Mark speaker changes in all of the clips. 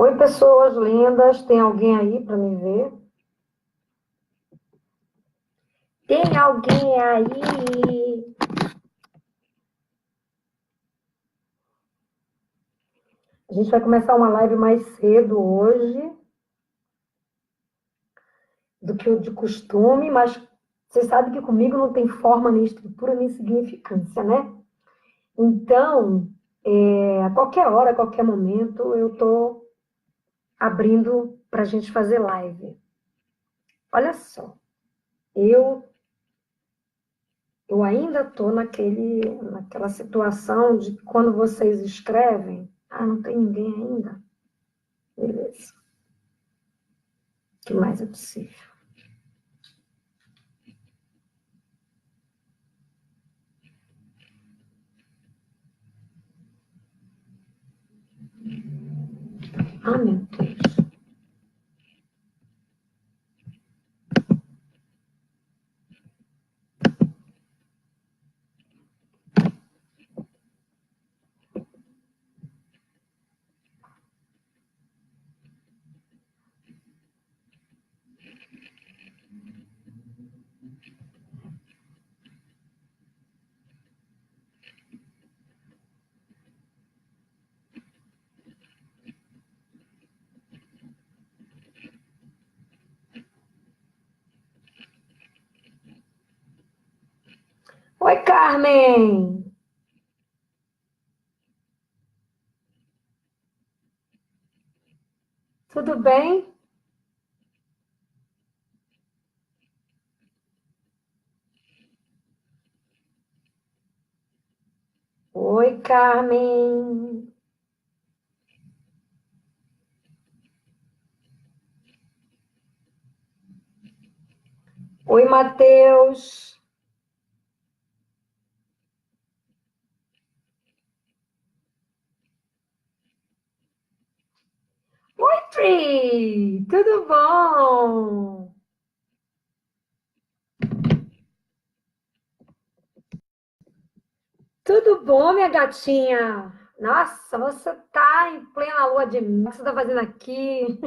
Speaker 1: Oi, pessoas lindas. Tem alguém aí para me ver? Tem alguém aí? A gente vai começar uma live mais cedo hoje do que o de costume, mas você sabe que comigo não tem forma, nem estrutura, nem significância, né? Então, a qualquer hora, a qualquer momento, eu estou abrindo para a gente fazer live. Olha só, eu ainda estou naquela situação de quando vocês escrevem, não tem ninguém ainda. Beleza. O que mais é possível? Meu Deus. Oi, Carmen! Tudo bem? Oi, Carmen! Oi, Matheus! Oi, Tri! Tudo bom? Tudo bom, minha gatinha? Nossa, você tá em plena lua de mel. O que você tá fazendo aqui?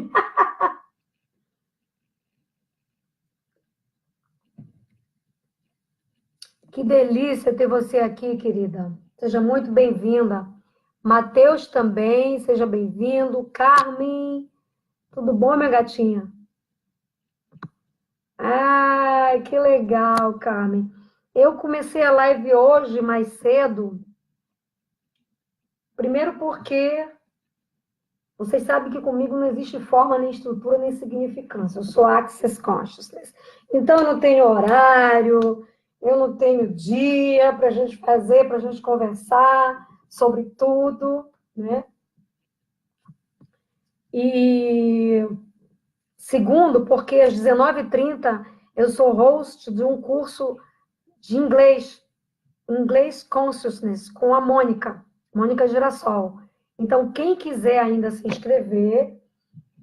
Speaker 1: Que delícia ter você aqui, querida. Seja muito bem-vinda. Matheus também, seja bem-vindo. Carmen, tudo bom, minha gatinha? Ai, que legal, Carmen. Eu comecei a live hoje mais cedo, primeiro porque vocês sabem que comigo não existe forma, nem estrutura, nem significância. Eu sou Access Consciousness. Então, eu não tenho horário, eu não tenho dia para a gente fazer, para a gente conversar sobre tudo, né? E segundo, porque às 19h30 eu sou host de um curso de Inglês Consciousness, com a Mônica Girassol. Então, quem quiser ainda se inscrever,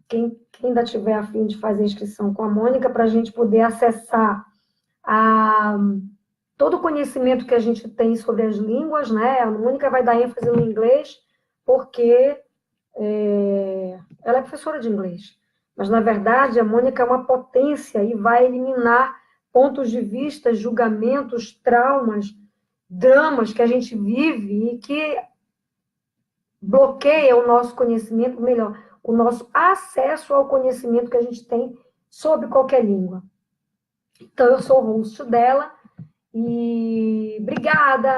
Speaker 1: quem ainda tiver a fim de fazer inscrição com a Mônica, para a gente poder acessar todo o conhecimento que a gente tem sobre as línguas, né? A Mônica vai dar ênfase no inglês, porque ela é professora de inglês. Mas, na verdade, a Mônica é uma potência e vai eliminar pontos de vista, julgamentos, traumas, dramas que a gente vive e que bloqueia o nosso conhecimento, melhor, o nosso acesso ao conhecimento que a gente tem sobre qualquer língua. Então, eu sou o host dela e obrigada,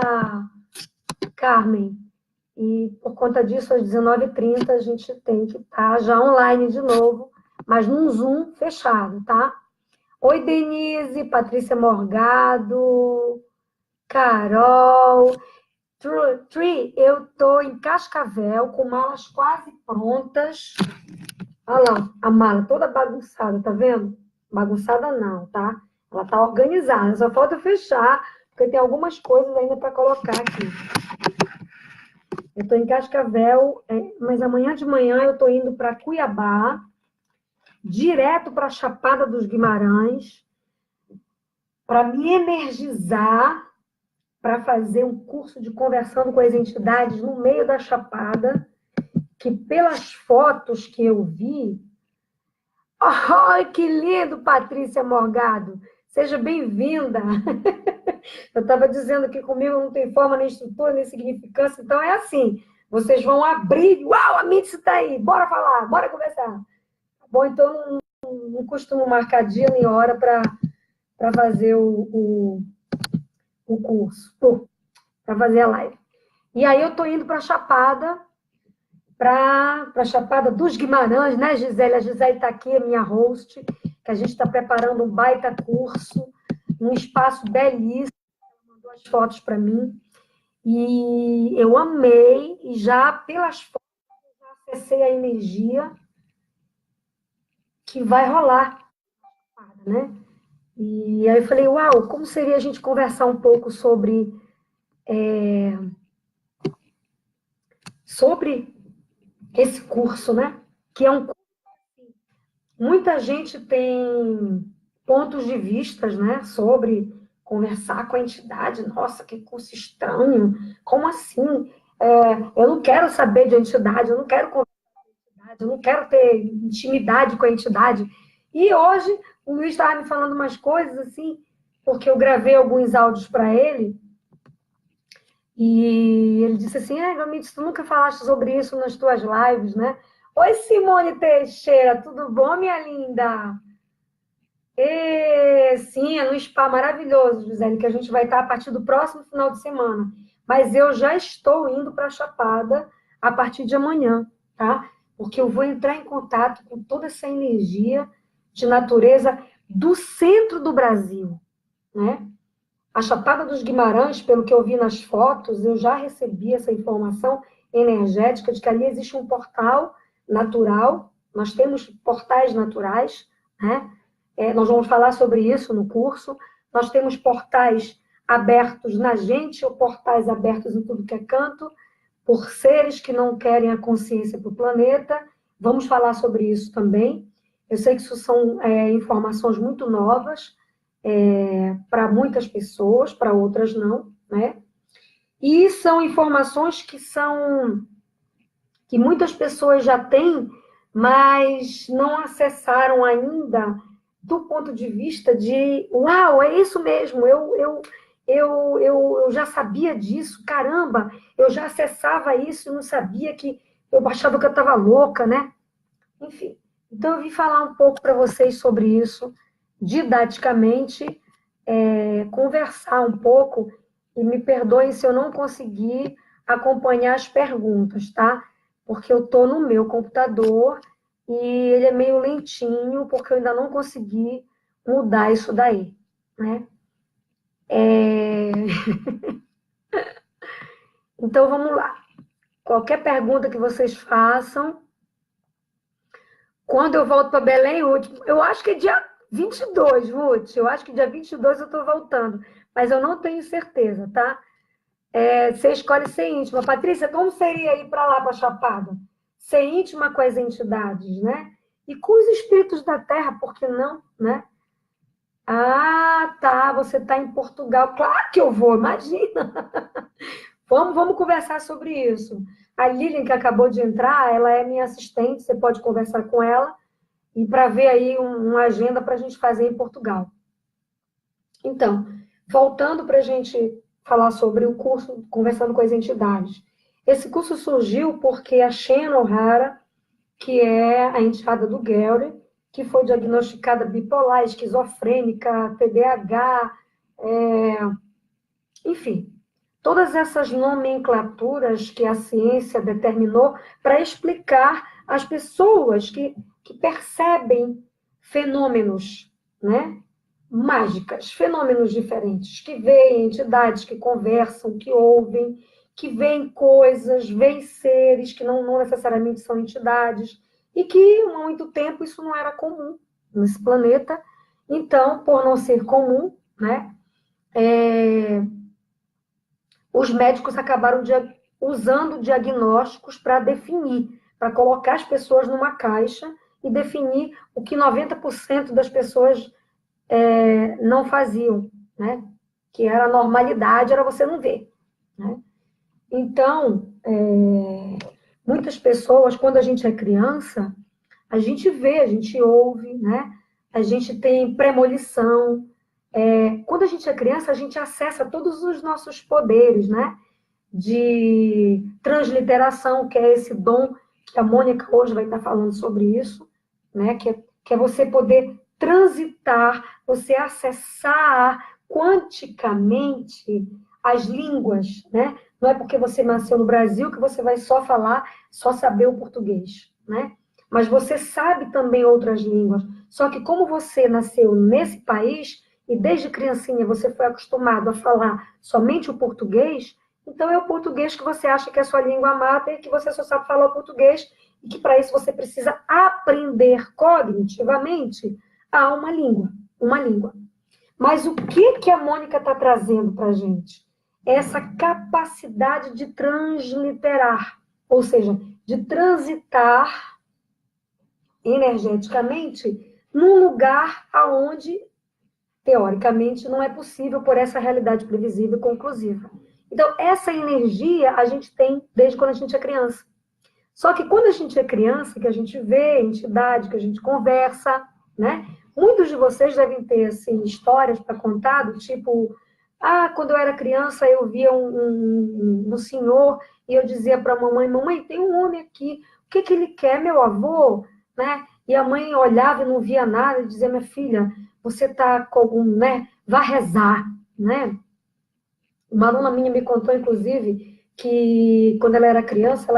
Speaker 1: Carmen. E por conta disso, às 19h30, a gente tem que estar já online de novo, mas num Zoom fechado, tá? Oi, Denise, Patrícia Morgado, Carol. Tri, eu tô em Cascavel com malas quase prontas. Olha lá, a mala toda bagunçada, tá vendo? Bagunçada não, tá? Ela tá organizada, só falta fechar, porque tem algumas coisas ainda para colocar aqui. Eu tô em Cascavel, mas amanhã de manhã eu tô indo para Cuiabá, direto para a Chapada dos Guimarães, para me energizar, para fazer um curso de conversando com as entidades no meio da Chapada, que pelas fotos que eu vi... Ai, que lindo, Patrícia Morgado! Seja bem-vinda! Eu estava dizendo que comigo não tem forma, nem estrutura, nem significância, então é assim, vocês vão abrir, uau, a Mitzi está aí, bora falar, bora conversar. Bom, então não costumo marcar dia nem hora para fazer o curso, para fazer a live. E aí eu estou indo para a Chapada dos Guimarães, né, Gisele? A Gisele está aqui, minha host, que a gente está preparando um baita curso, um espaço belíssimo, ela mandou as fotos para mim, e eu amei, e já pelas fotos eu já acessei a energia que vai rolar, né? E aí eu falei, uau, como seria a gente conversar um pouco sobre esse curso, né? Que é um curso. Muita gente tem pontos de vistas, né, sobre conversar com a entidade. Nossa, que curso estranho. Como assim? Eu não quero saber de entidade, eu não quero conversar com a entidade, eu não quero ter intimidade com a entidade. E hoje o Luiz estava me falando umas coisas assim, porque eu gravei alguns áudios para ele, e ele disse assim, Gamits, tu nunca falaste sobre isso nas tuas lives, né? Oi, Simone Teixeira, tudo bom, minha linda? Sim, é no spa maravilhoso, Gisele, que a gente vai estar a partir do próximo final de semana. Mas eu já estou indo para a Chapada a partir de amanhã, tá? Porque eu vou entrar em contato com toda essa energia de natureza do centro do Brasil, né? A Chapada dos Guimarães, pelo que eu vi nas fotos, eu já recebi essa informação energética de que ali existe um portal natural, nós temos portais naturais, né? Nós vamos falar sobre isso no curso. Nós temos portais abertos na gente, ou portais abertos em tudo que é canto, por seres que não querem a consciência para o planeta. Vamos falar sobre isso também. Eu sei que isso são informações muito novas para muitas pessoas, para outras não, né? E são informações que muitas pessoas já têm, mas não acessaram ainda do ponto de vista de, uau, é isso mesmo, eu já sabia disso, caramba, eu já acessava isso e não sabia que eu achava que eu estava louca, né? Enfim, então eu vim falar um pouco para vocês sobre isso, didaticamente, conversar um pouco, e me perdoem se eu não conseguir acompanhar as perguntas, tá? Porque eu estou no meu computador e ele é meio lentinho, porque eu ainda não consegui mudar isso daí, né? Então, vamos lá. Qualquer pergunta que vocês façam. Quando eu volto para Belém, Ruth, eu acho que é dia 22, Ruth. Eu acho que dia 22 eu estou voltando, mas eu não tenho certeza, tá? Você escolhe ser íntima. Patrícia, como seria ir para lá, para Chapada? Ser íntima com as entidades, né? E com os espíritos da Terra, por que não, né? Ah, tá, você está em Portugal. Claro que eu vou, imagina. Vamos conversar sobre isso. A Lilian, que acabou de entrar, ela é minha assistente, você pode conversar com ela e para ver aí uma agenda para a gente fazer em Portugal. Então, voltando para a gente falar sobre o curso, conversando com as entidades. Esse curso surgiu porque a Shannon O'Hara, que é a enteada do Gary, que foi diagnosticada bipolar, esquizofrênica, TDAH, enfim, todas essas nomenclaturas que a ciência determinou para explicar as pessoas que percebem fenômenos, né? Mágicas, fenômenos diferentes, que veem entidades, que conversam, que ouvem, que veem coisas, veem seres que não necessariamente são entidades, e que há muito tempo isso não era comum nesse planeta. Então, por não ser comum, né, os médicos acabaram usando diagnósticos para definir, para colocar as pessoas numa caixa e definir o que 90% das pessoas não faziam, né? Que era a normalidade, era você não ver, né? Então, muitas pessoas, quando a gente é criança, a gente vê, a gente ouve, né? A gente tem premonição. Quando a gente é criança, a gente acessa todos os nossos poderes, né? De transliteração, que é esse dom que a Mônica hoje vai estar falando sobre isso, né? Que é você poder transitar, você acessar quanticamente as línguas, né? Não é porque você nasceu no Brasil que você vai só falar, só saber o português, né? Mas você sabe também outras línguas. Só que como você nasceu nesse país e desde criancinha você foi acostumado a falar somente o português, então é o português que você acha que é a sua língua mata e que você só sabe falar o português e que para isso você precisa aprender cognitivamente a uma língua, uma língua. Mas o que a Mônica está trazendo para a gente? Essa capacidade de transliterar, ou seja, de transitar energeticamente num lugar aonde, teoricamente, não é possível por essa realidade previsível e conclusiva. Então, essa energia a gente tem desde quando a gente é criança. Só que quando a gente é criança, que a gente vê entidade, que a gente conversa, né? Muitos de vocês devem ter assim, histórias para contar, do tipo, quando eu era criança eu via um senhor e eu dizia para a mamãe, mamãe, tem um homem aqui, o que, que ele quer, meu avô? Né? E a mãe olhava e não via nada e dizia, minha filha, você está com algum, né? Vá rezar, né? Uma aluna minha me contou, inclusive, que quando ela era criança,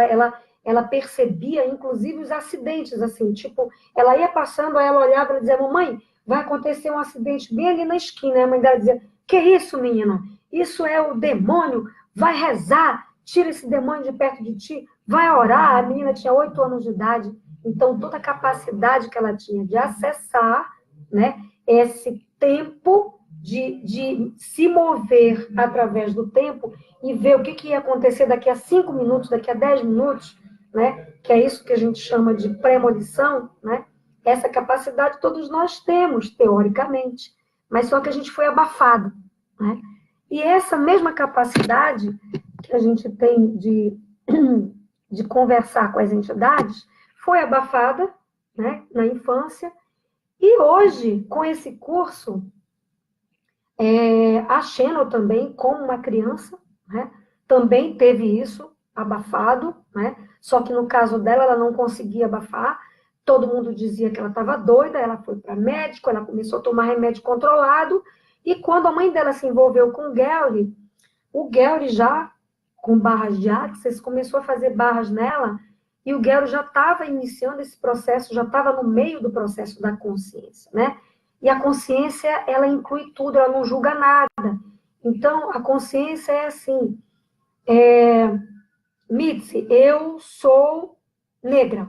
Speaker 1: ela percebia, inclusive, os acidentes, assim, tipo, ela ia passando, aí ela olhava e dizia, mamãe, vai acontecer um acidente bem ali na esquina. Aí a mãe dela dizia, que isso, menina? Isso é o demônio, vai rezar, tira esse demônio de perto de ti, vai orar. A menina tinha 8 anos de idade, então toda a capacidade que ela tinha de acessar, né, esse tempo de se mover através do tempo e ver o que ia acontecer daqui a 5 minutos, daqui a 10 minutos, né? Que é isso que a gente chama de premonição, né? Essa capacidade todos nós temos, teoricamente, mas só que a gente foi abafado, né? E essa mesma capacidade que a gente tem de conversar com as entidades foi abafada, né, na infância, e hoje, com esse curso, a Xena também, como uma criança, né, também teve isso abafado, né, só que no caso dela, ela não conseguia abafar, todo mundo dizia que ela estava doida, ela foi para médico, ela começou a tomar remédio controlado, e quando a mãe dela se envolveu com o Gary já, com barras de Axis, começou a fazer barras nela, e o Gary já estava iniciando esse processo, já estava no meio do processo da consciência, né? E a consciência, ela inclui tudo, ela não julga nada. Então, a consciência é assim, Mitzi, eu sou negra.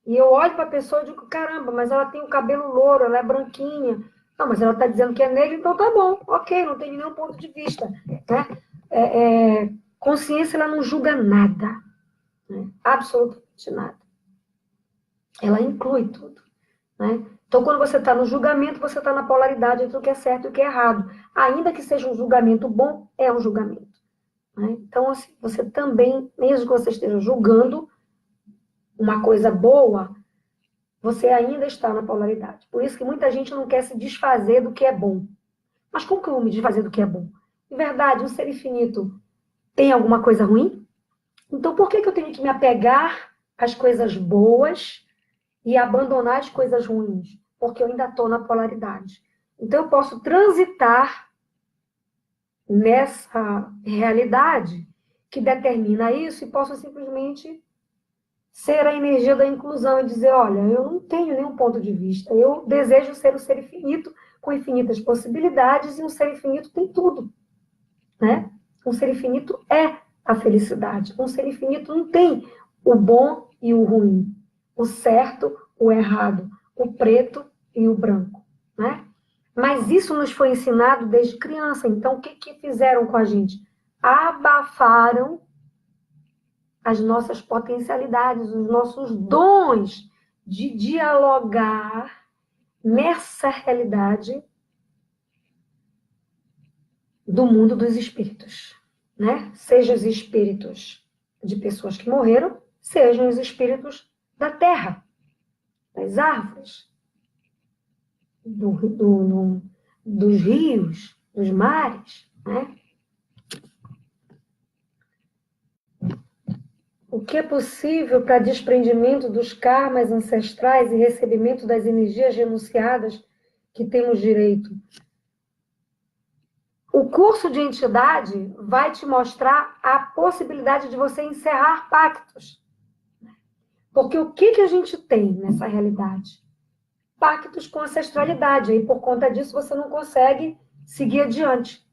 Speaker 1: E eu olho para a pessoa e digo, caramba, mas ela tem o cabelo louro, ela é branquinha. Não, mas ela está dizendo que é negra, então tá bom, ok, não tem nenhum ponto de vista. Né? Consciência, ela não julga nada. Né? Absolutamente nada. Ela inclui tudo. Né? Então, quando você está no julgamento, você está na polaridade entre o que é certo e o que é errado. Ainda que seja um julgamento bom, é um julgamento. Né? Então, assim, você também, mesmo que você esteja julgando uma coisa boa, você ainda está na polaridade. Por isso que muita gente não quer se desfazer do que é bom. Mas como que eu vou me desfazer do que é bom? Em verdade, um ser infinito tem alguma coisa ruim? Então, por que eu tenho que me apegar às coisas boas e abandonar as coisas ruins? Porque eu ainda estou na polaridade. Então, eu posso transitar nessa realidade que determina isso e posso simplesmente ser a energia da inclusão e dizer, olha, eu não tenho nenhum ponto de vista, eu desejo ser um ser infinito com infinitas possibilidades e um ser infinito tem tudo, né? Um ser infinito é a felicidade. Um ser infinito não tem o bom e o ruim, o certo, o errado, o preto e o branco, né? Mas isso nos foi ensinado desde criança. Então, o que fizeram com a gente? Abafaram as nossas potencialidades, os nossos dons de dialogar nessa realidade do mundo dos espíritos, né? Seja os espíritos de pessoas que morreram, sejam os espíritos da terra, das árvores, dos rios, dos mares, né? O que é possível para desprendimento dos karmas ancestrais e recebimento das energias renunciadas que temos direito? O curso de entidade vai te mostrar a possibilidade de você encerrar pactos. Porque o que a gente tem nessa realidade? Pactos com ancestralidade. E por conta disso você não consegue seguir adiante.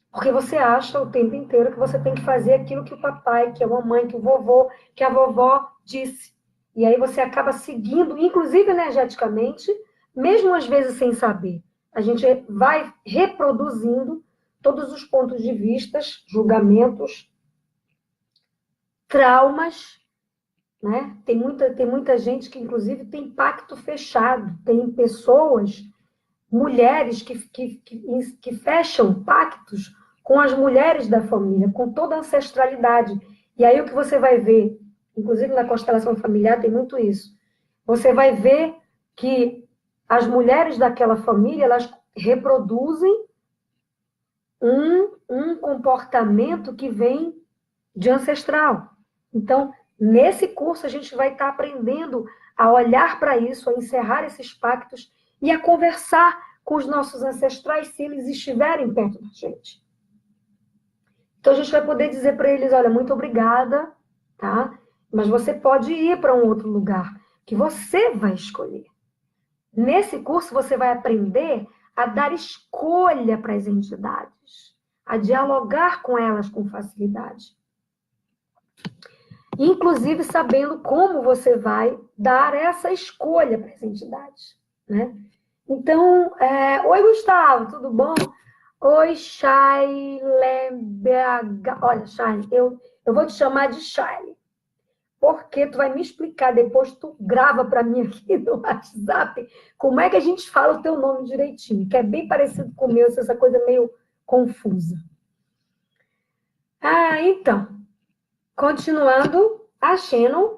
Speaker 1: Porque você acha o tempo inteiro que você tem que fazer aquilo que o papai, que a mamãe, que o vovô, que a vovó disse. E aí você acaba seguindo, inclusive energeticamente, mesmo às vezes sem saber. A gente vai reproduzindo todos os pontos de vista, julgamentos, traumas, né? Tem muita gente que, inclusive, tem pacto fechado. Tem pessoas, mulheres, que fecham pactos com as mulheres da família, com toda a ancestralidade. E aí o que você vai ver, inclusive na constelação familiar tem muito isso, você vai ver que as mulheres daquela família, elas reproduzem um comportamento que vem de ancestral. Então, nesse curso, a gente vai estar aprendendo a olhar para isso, a encerrar esses pactos e a conversar com os nossos ancestrais se eles estiverem perto da gente. Então, a gente vai poder dizer para eles, olha, muito obrigada, tá? Mas você pode ir para um outro lugar que você vai escolher. Nesse curso, você vai aprender a dar escolha para as entidades, a dialogar com elas com facilidade. Inclusive sabendo como você vai dar essa escolha para as entidades, né? Então, oi, Gustavo, tudo bom? Oi, Shaile BH. Olha, Shaile, eu vou te chamar de Shaile, porque tu vai me explicar depois, tu grava para mim aqui no WhatsApp como é que a gente fala o teu nome direitinho, que é bem parecido com o meu, essa coisa meio confusa. Então, continuando, a Shannon,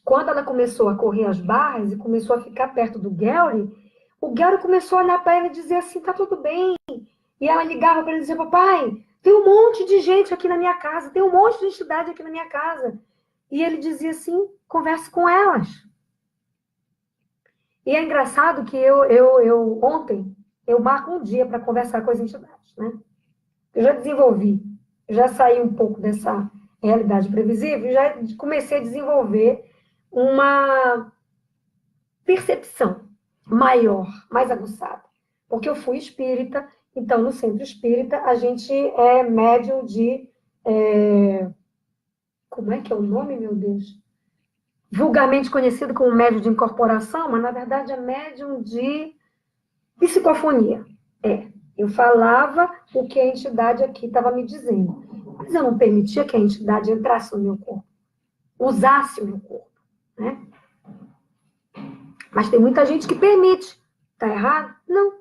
Speaker 1: quando ela começou a correr as barras e começou a ficar perto do Gary, o Gary começou a olhar para ela e dizer assim, tá tudo bem. E ela ligava para ele e dizia, papai, tem um monte de gente aqui na minha casa, tem um monte de entidade aqui na minha casa. E ele dizia assim, converse com elas. E é engraçado que ontem, eu marco um dia para conversar com as entidades, né? Eu já desenvolvi, já saí um pouco dessa realidade previsível e já comecei a desenvolver uma percepção maior, mais aguçada. Porque eu fui espírita, então no centro espírita a gente é médium de... como é que é o nome, meu Deus? Vulgarmente conhecido como médium de incorporação, mas na verdade é médium de psicofonia. Eu falava o que a entidade aqui estava me dizendo, mas eu não permitia que a entidade entrasse no meu corpo, usasse o meu corpo, né? Mas tem muita gente que permite. Está errado? Não,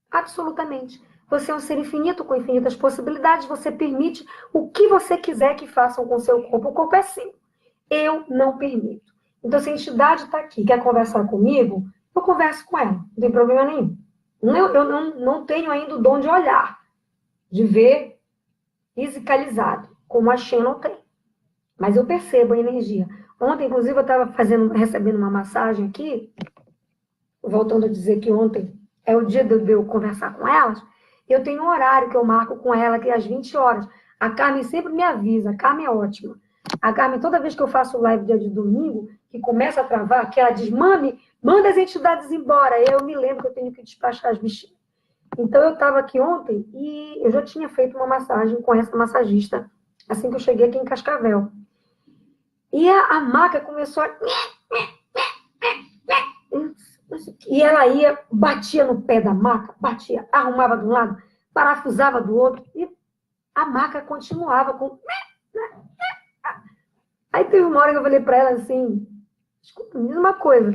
Speaker 1: absolutamente. Você é um ser infinito, com infinitas possibilidades, você permite o que você quiser que façam com o seu corpo. O corpo é seu. Eu não permito. Então, se a entidade está aqui, quer conversar comigo, eu converso com ela, não tem problema nenhum. Eu não tenho ainda o dom de olhar, de ver fisicalizado, como a Shannon tem. Mas eu percebo a energia. Ontem, inclusive, eu estava recebendo uma massagem aqui, voltando a dizer que ontem é o dia de eu conversar com elas, eu tenho um horário que eu marco com ela, que é às 20 horas. A Carmen sempre me avisa, a Carmen é ótima. A Carmen, toda vez que eu faço live dia de domingo, que começa a travar, que ela diz, mami, manda as entidades embora. Aí eu me lembro que eu tenho que despachar as bichinhas. Então, eu estava aqui ontem e eu já tinha feito uma massagem com essa massagista, assim que eu cheguei aqui em Cascavel. E a maca começou a... E ela ia, batia no pé da maca, batia, arrumava de um lado, parafusava do outro, e a maca continuava com... Aí teve uma hora que eu falei para ela assim, escuta, me diz uma coisa,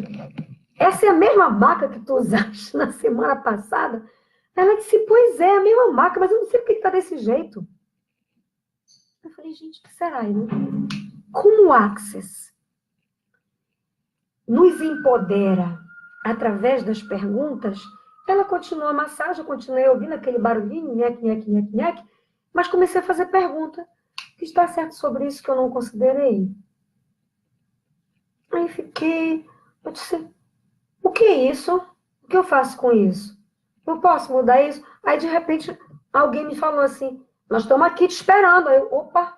Speaker 1: essa é a mesma maca que tu usaste na semana passada? Ela disse, pois é, a mesma maca, mas eu não sei por que tá desse jeito. Eu falei, gente, o que será, né? como o Access nos empodera através das perguntas, ela continuou a massagem, eu continuei ouvindo aquele barulhinho, nhec, nhec, nhec, nhec, mas comecei a fazer pergunta. O que está certo sobre isso que eu não considerei? Aí eu disse, o que é isso? O que eu faço com isso? Eu posso mudar isso? Aí, de repente, alguém me falou assim, nós estamos aqui te esperando. Aí eu, opa,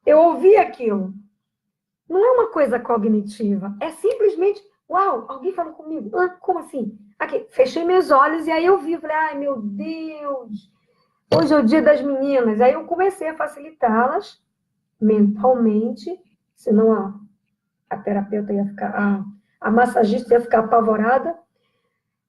Speaker 1: eu ouvi aquilo. Não é uma coisa cognitiva, é simplesmente, uau, alguém falou comigo. Ah, como assim? Aqui, fechei meus olhos e aí eu vi, falei, ai meu Deus, hoje é o dia das meninas. Aí eu comecei a facilitá-las mentalmente, senão a terapeuta ia ficar, a massagista ia ficar apavorada.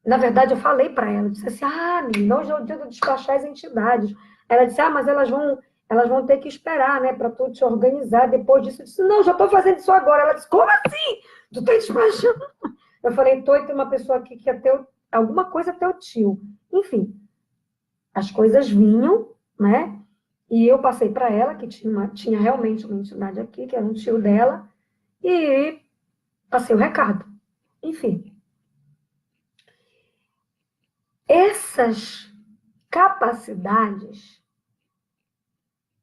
Speaker 1: Na verdade, eu falei para ela, disse assim, menina, hoje é o dia de despachar as entidades. Ela disse, mas elas vão ter que esperar, né, para tu te organizar depois disso. Eu disse, não, já estou fazendo isso agora. Ela disse, como assim? Tu está despachando? Eu falei, tô, e tem uma pessoa aqui que é alguma coisa é teu tio. Enfim, as coisas vinham, né, e eu passei para ela, que tinha realmente uma entidade aqui, que era um tio dela, e passei o recado. Enfim. Essas capacidades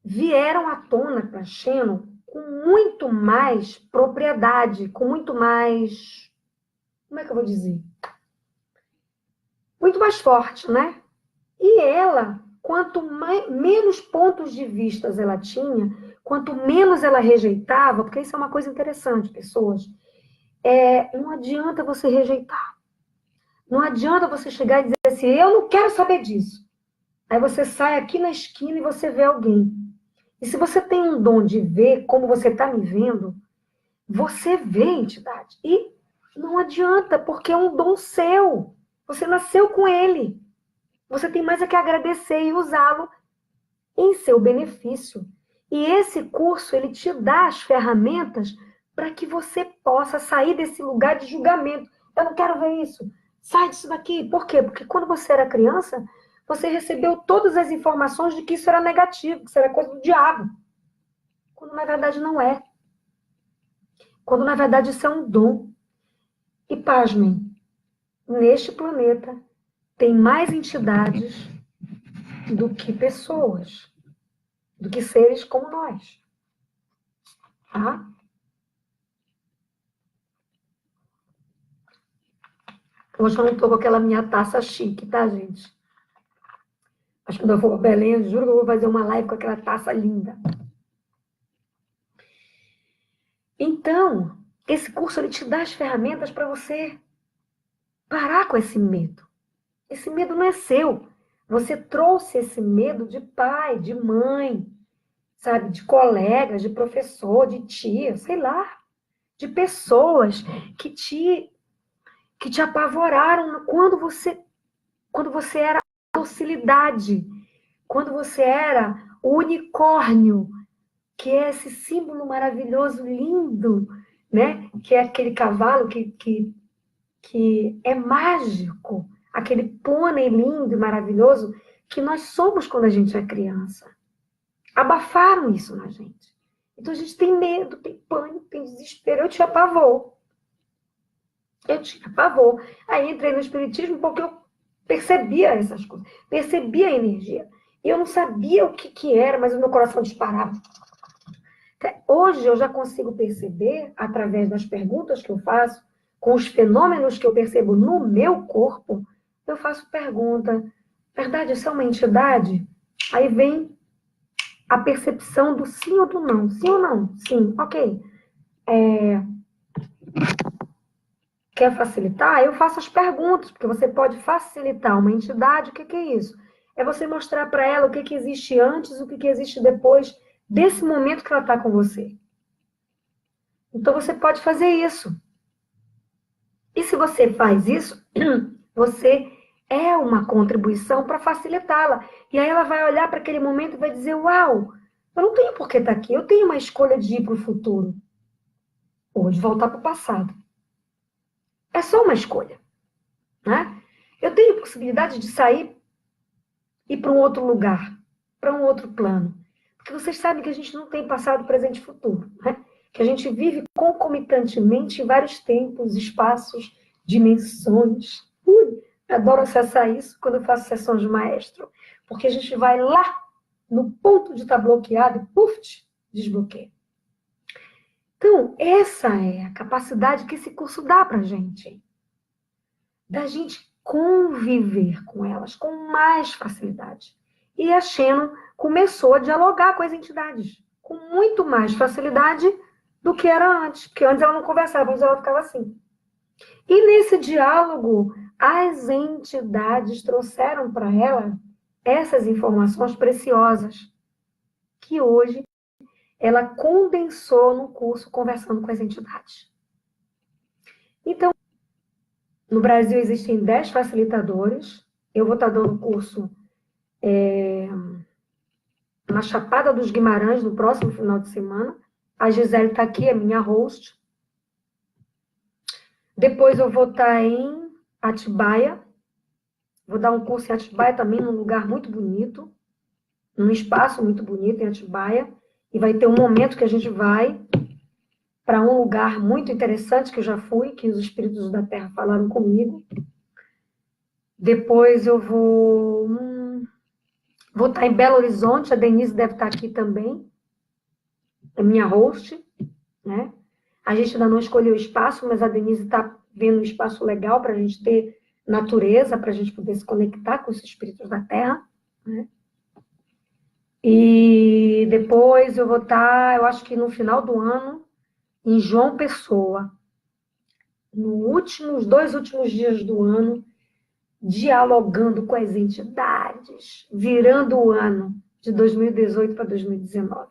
Speaker 1: vieram à tona para Shannon com muito mais propriedade, com muito mais, como é que eu vou dizer? Muito mais forte, né? E ela, menos pontos de vista ela tinha, quanto menos ela rejeitava, porque isso é uma coisa interessante, pessoas, não adianta você rejeitar. Não adianta você chegar e dizer assim, eu não quero saber disso. Aí você sai aqui na esquina e você vê alguém. E se você tem um dom de ver como você está me vendo, você vê a entidade. E não adianta, porque é um dom seu. Você nasceu com ele. Você tem mais a que agradecer e usá-lo em seu benefício. E esse curso, ele te dá as ferramentas para que você possa sair desse lugar de julgamento. Eu não quero ver isso. Sai disso daqui. Por quê? Porque quando você era criança, você recebeu todas as informações de que isso era negativo, que isso era coisa do diabo. Quando na verdade não é. Quando na verdade isso é um dom. E pasmem, neste planeta tem mais entidades do que pessoas, do que seres como nós. Tá? Hoje eu não estou com aquela minha taça chique, tá, gente? Mas quando eu for para Belém, eu juro que eu vou fazer uma live com aquela taça linda. Então, esse curso ele te dá as ferramentas para você parar com esse medo. Esse medo não é seu. Você trouxe esse medo de pai, de mãe, sabe? De colegas, de professor, de tia, sei lá. De pessoas que te apavoraram quando você era docilidade, quando você era o unicórnio, que é esse símbolo maravilhoso, lindo, né? Que é aquele cavalo que é mágico, aquele pônei lindo e maravilhoso que nós somos quando a gente é criança. Abafaram isso na gente. Então a gente tem medo, tem pânico, tem desespero. Eu tinha pavor. Aí entrei no espiritismo porque eu percebia essas coisas, percebia a energia. E eu não sabia o que era, mas o meu coração disparava. Hoje eu já consigo perceber, através das perguntas que eu faço, com os fenômenos que eu percebo no meu corpo, eu faço pergunta, verdade, isso é uma entidade? Aí vem a percepção do sim ou do não. Sim ou não? Sim, ok. Quer facilitar? Eu faço as perguntas, porque você pode facilitar uma entidade. O que é isso? É você mostrar para ela o que existe antes, o que existe depois desse momento que ela está com você. Então você pode fazer isso. E se você faz isso, você é uma contribuição para facilitá-la. E aí ela vai olhar para aquele momento e vai dizer, uau, eu não tenho por que estar aqui, eu tenho uma escolha de ir para o futuro. Ou de voltar para o passado. É só uma escolha. Né? Eu tenho possibilidade de sair e ir para um outro lugar, para um outro plano. Porque vocês sabem que a gente não tem passado, presente e futuro, né? Que a gente vive concomitantemente em vários tempos, espaços, dimensões. Adoro acessar isso quando eu faço sessões de maestro, porque a gente vai lá no ponto de estar bloqueado e, puf, desbloqueia. Então, essa é a capacidade que esse curso dá para a gente. Da gente conviver com elas com mais facilidade. E a Shannon começou a dialogar com as entidades com muito mais facilidade do que era antes. Porque antes ela não conversava, antes ela ficava assim. E nesse diálogo, as entidades trouxeram para ela essas informações preciosas que hoje ela condensou no curso conversando com as entidades. Então, no Brasil existem 10 facilitadores. Eu vou estar dando curso na Chapada dos Guimarães no próximo final de semana. A Gisele está aqui, é minha host. Depois eu vou estar em Atibaia. Vou dar um curso em Atibaia também, num lugar muito bonito, num espaço muito bonito em Atibaia. E vai ter um momento que a gente vai para um lugar muito interessante que eu já fui, que os espíritos da Terra falaram comigo. Depois eu vou estar em Belo Horizonte, a Denise deve estar aqui também, é minha host, né? A gente ainda não escolheu o espaço, mas a Denise está vendo um espaço legal para a gente ter natureza, para a gente poder se conectar com os espíritos da Terra, né? E depois eu vou estar, eu acho que no final do ano, em João Pessoa, nos 2 últimos dias do ano, dialogando com as entidades, virando o ano de 2018 para 2019.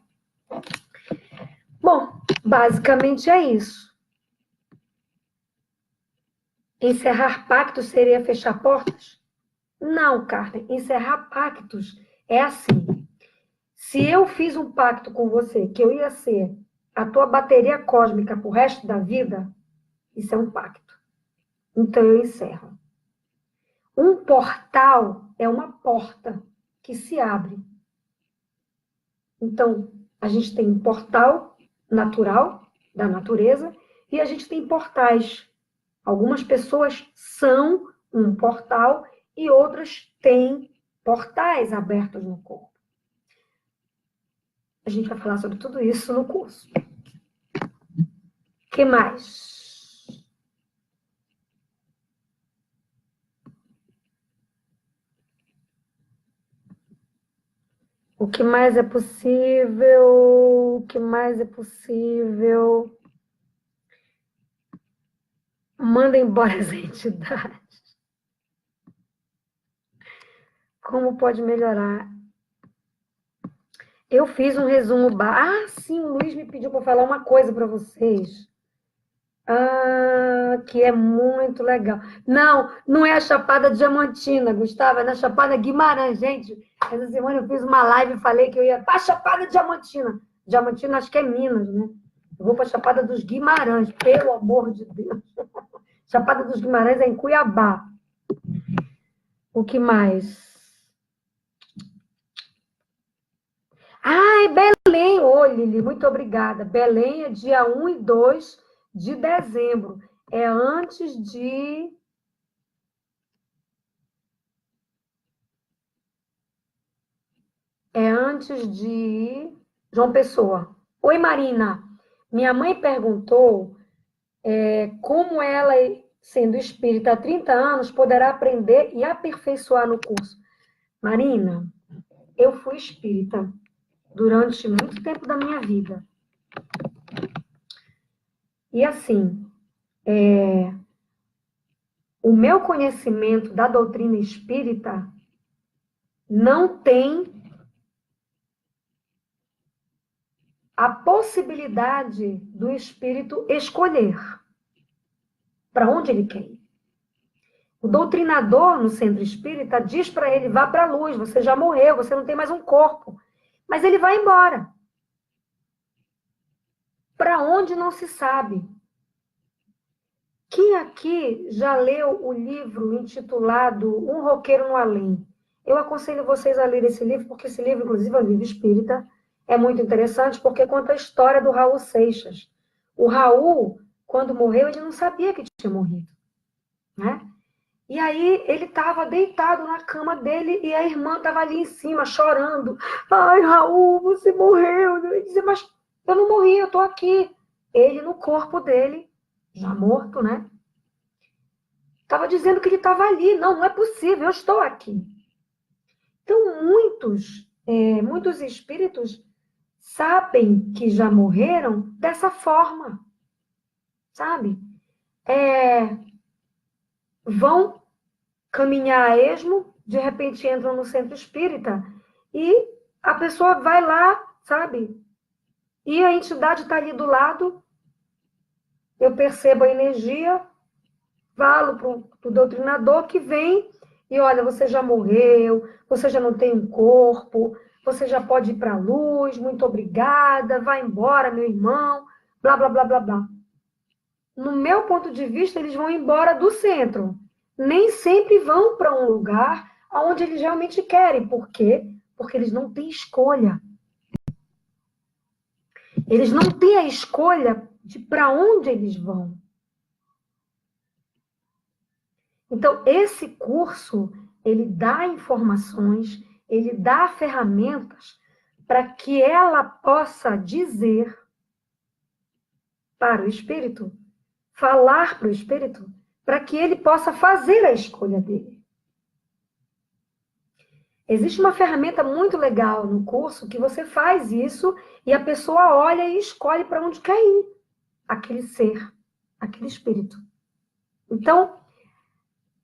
Speaker 1: Bom, basicamente é isso. Encerrar pactos seria fechar portas? Não, Carmen. Encerrar pactos é assim. Se eu fiz um pacto com você, que eu ia ser a tua bateria cósmica pro resto da vida, isso é um pacto. Então eu encerro. Um portal é uma porta que se abre. Então, a gente tem um portal natural, da natureza, e a gente tem portais. Algumas pessoas são um portal e outras têm portais abertos no corpo. A gente vai falar sobre tudo isso no curso. O que mais? O que mais é possível? O que mais é possível? Manda embora as entidades. Como pode melhorar? Eu fiz um resumo. Sim, o Luiz me pediu para falar uma coisa para vocês. Que é muito legal. Não, não é a Chapada Diamantina, Gustavo, é na Chapada Guimarães, gente. Essa semana eu fiz uma live e falei que eu ia para a Chapada Diamantina. Diamantina acho que é Minas, né? Eu vou para a Chapada dos Guimarães, pelo amor de Deus. Chapada dos Guimarães é em Cuiabá. O que mais? É Belém. Ô, Lili, muito obrigada. Belém é dia 1 e 2 de dezembro. É antes de... João Pessoa. Oi, Marina. Minha mãe perguntou como ela, sendo espírita há 30 anos, poderá aprender e aperfeiçoar no curso. Marina, eu fui espírita durante muito tempo da minha vida. E assim, o meu conhecimento da doutrina espírita não tem a possibilidade do espírito escolher para onde ele quer ir. O doutrinador no centro espírita diz para ele, vá para a luz, você já morreu, você não tem mais um corpo. Mas ele vai embora. Para onde não se sabe. Quem aqui já leu o livro intitulado Um Roqueiro no Além? Eu aconselho vocês a ler esse livro, porque esse livro, inclusive, é um livro espírita. é muito interessante porque conta a história do Raul Seixas. O Raul, quando morreu, ele não sabia que tinha morrido, né? E aí ele estava deitado na cama dele e a irmã estava ali em cima, chorando. Ai, Raul, você morreu. Ele dizia, mas eu não morri, eu estou aqui. Ele no corpo dele, já morto, né? Estava dizendo que ele estava ali. Não, não é possível, eu estou aqui. Então, muitos espíritos sabem que já morreram dessa forma, sabe? Vão caminhar a esmo, de repente entram no centro espírita e a pessoa vai lá, sabe? E a entidade está ali do lado, eu percebo a energia, falo para o doutrinador que vem e olha, você já morreu, você já não tem um corpo, você já pode ir para a luz, muito obrigada, vai embora, meu irmão, blá, blá, blá, blá, blá. No meu ponto de vista, eles vão embora do centro. Nem sempre vão para um lugar onde eles realmente querem. Por quê? Porque eles não têm escolha. Eles não têm a escolha de para onde eles vão. Então, esse curso, ele dá informações, ele dá ferramentas para que ela possa dizer para o espírito, falar para o espírito, para que ele possa fazer a escolha dele. Existe uma ferramenta muito legal no curso que você faz isso e a pessoa olha e escolhe para onde quer ir, aquele ser, aquele espírito. Então,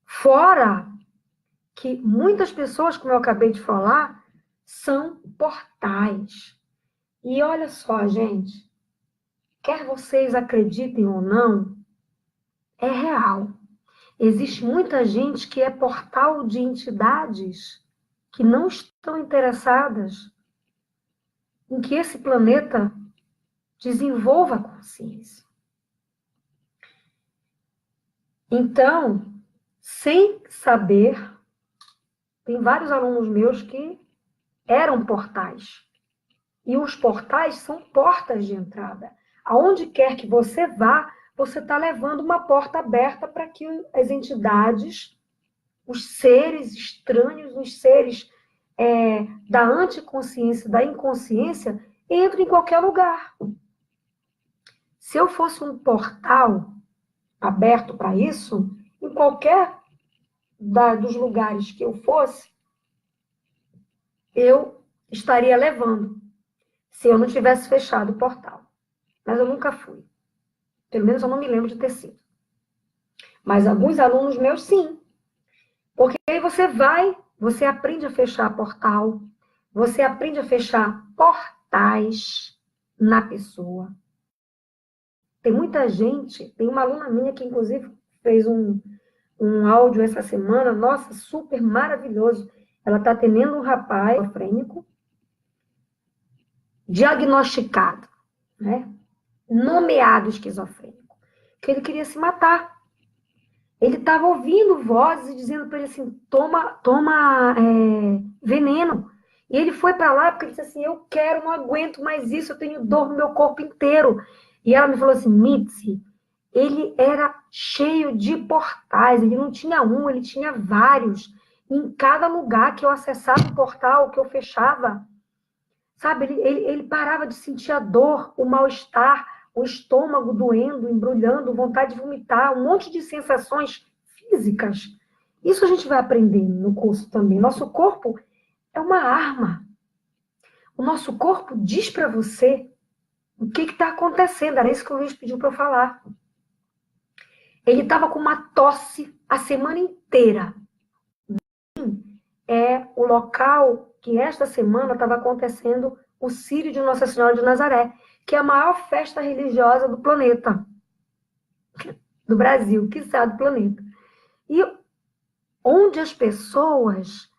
Speaker 1: fora que muitas pessoas, como eu acabei de falar, são portais. E olha só, gente, quer vocês acreditem ou não, é real. Existe muita gente que é portal de entidades que não estão interessadas em que esse planeta desenvolva a consciência. Então, sem saber, tem vários alunos meus que eram portais. E os portais são portas de entrada. Aonde quer que você vá, você está levando uma porta aberta para que as entidades, os seres estranhos, os seres da anticonsciência, da inconsciência, entrem em qualquer lugar. Se eu fosse um portal aberto para isso, em qualquer dos lugares que eu fosse, eu estaria levando, se eu não tivesse fechado o portal. Mas eu nunca fui. Pelo menos eu não me lembro de ter sido. Mas alguns alunos meus, sim. Porque aí você aprende a fechar portal, você aprende a fechar portais na pessoa. Tem muita gente, tem uma aluna minha que, inclusive, fez um áudio essa semana, nossa, super maravilhoso. Ela está atendendo um rapaz esquizofrênico, diagnosticado, né? Nomeado esquizofrênico, que ele queria se matar. Ele estava ouvindo vozes e dizendo para ele assim, toma veneno. E ele foi para lá porque ele disse assim, eu quero, não aguento mais isso, eu tenho dor no meu corpo inteiro. E ela me falou assim, Mitzi, ele era cheio de portais, ele não tinha um, ele tinha vários. Em cada lugar que eu acessava o portal, que eu fechava, sabe, ele parava de sentir a dor, o mal-estar, o estômago doendo, embrulhando, vontade de vomitar, um monte de sensações físicas. Isso a gente vai aprender no curso também. Nosso corpo é uma arma. O nosso corpo diz para você o que está acontecendo. Era isso que o Luiz pediu para eu falar. Ele estava com uma tosse a semana inteira. É o local que esta semana estava acontecendo o Círio de Nossa Senhora de Nazaré, que é a maior festa religiosa do planeta, do Brasil, quiçá do planeta. E onde as pessoas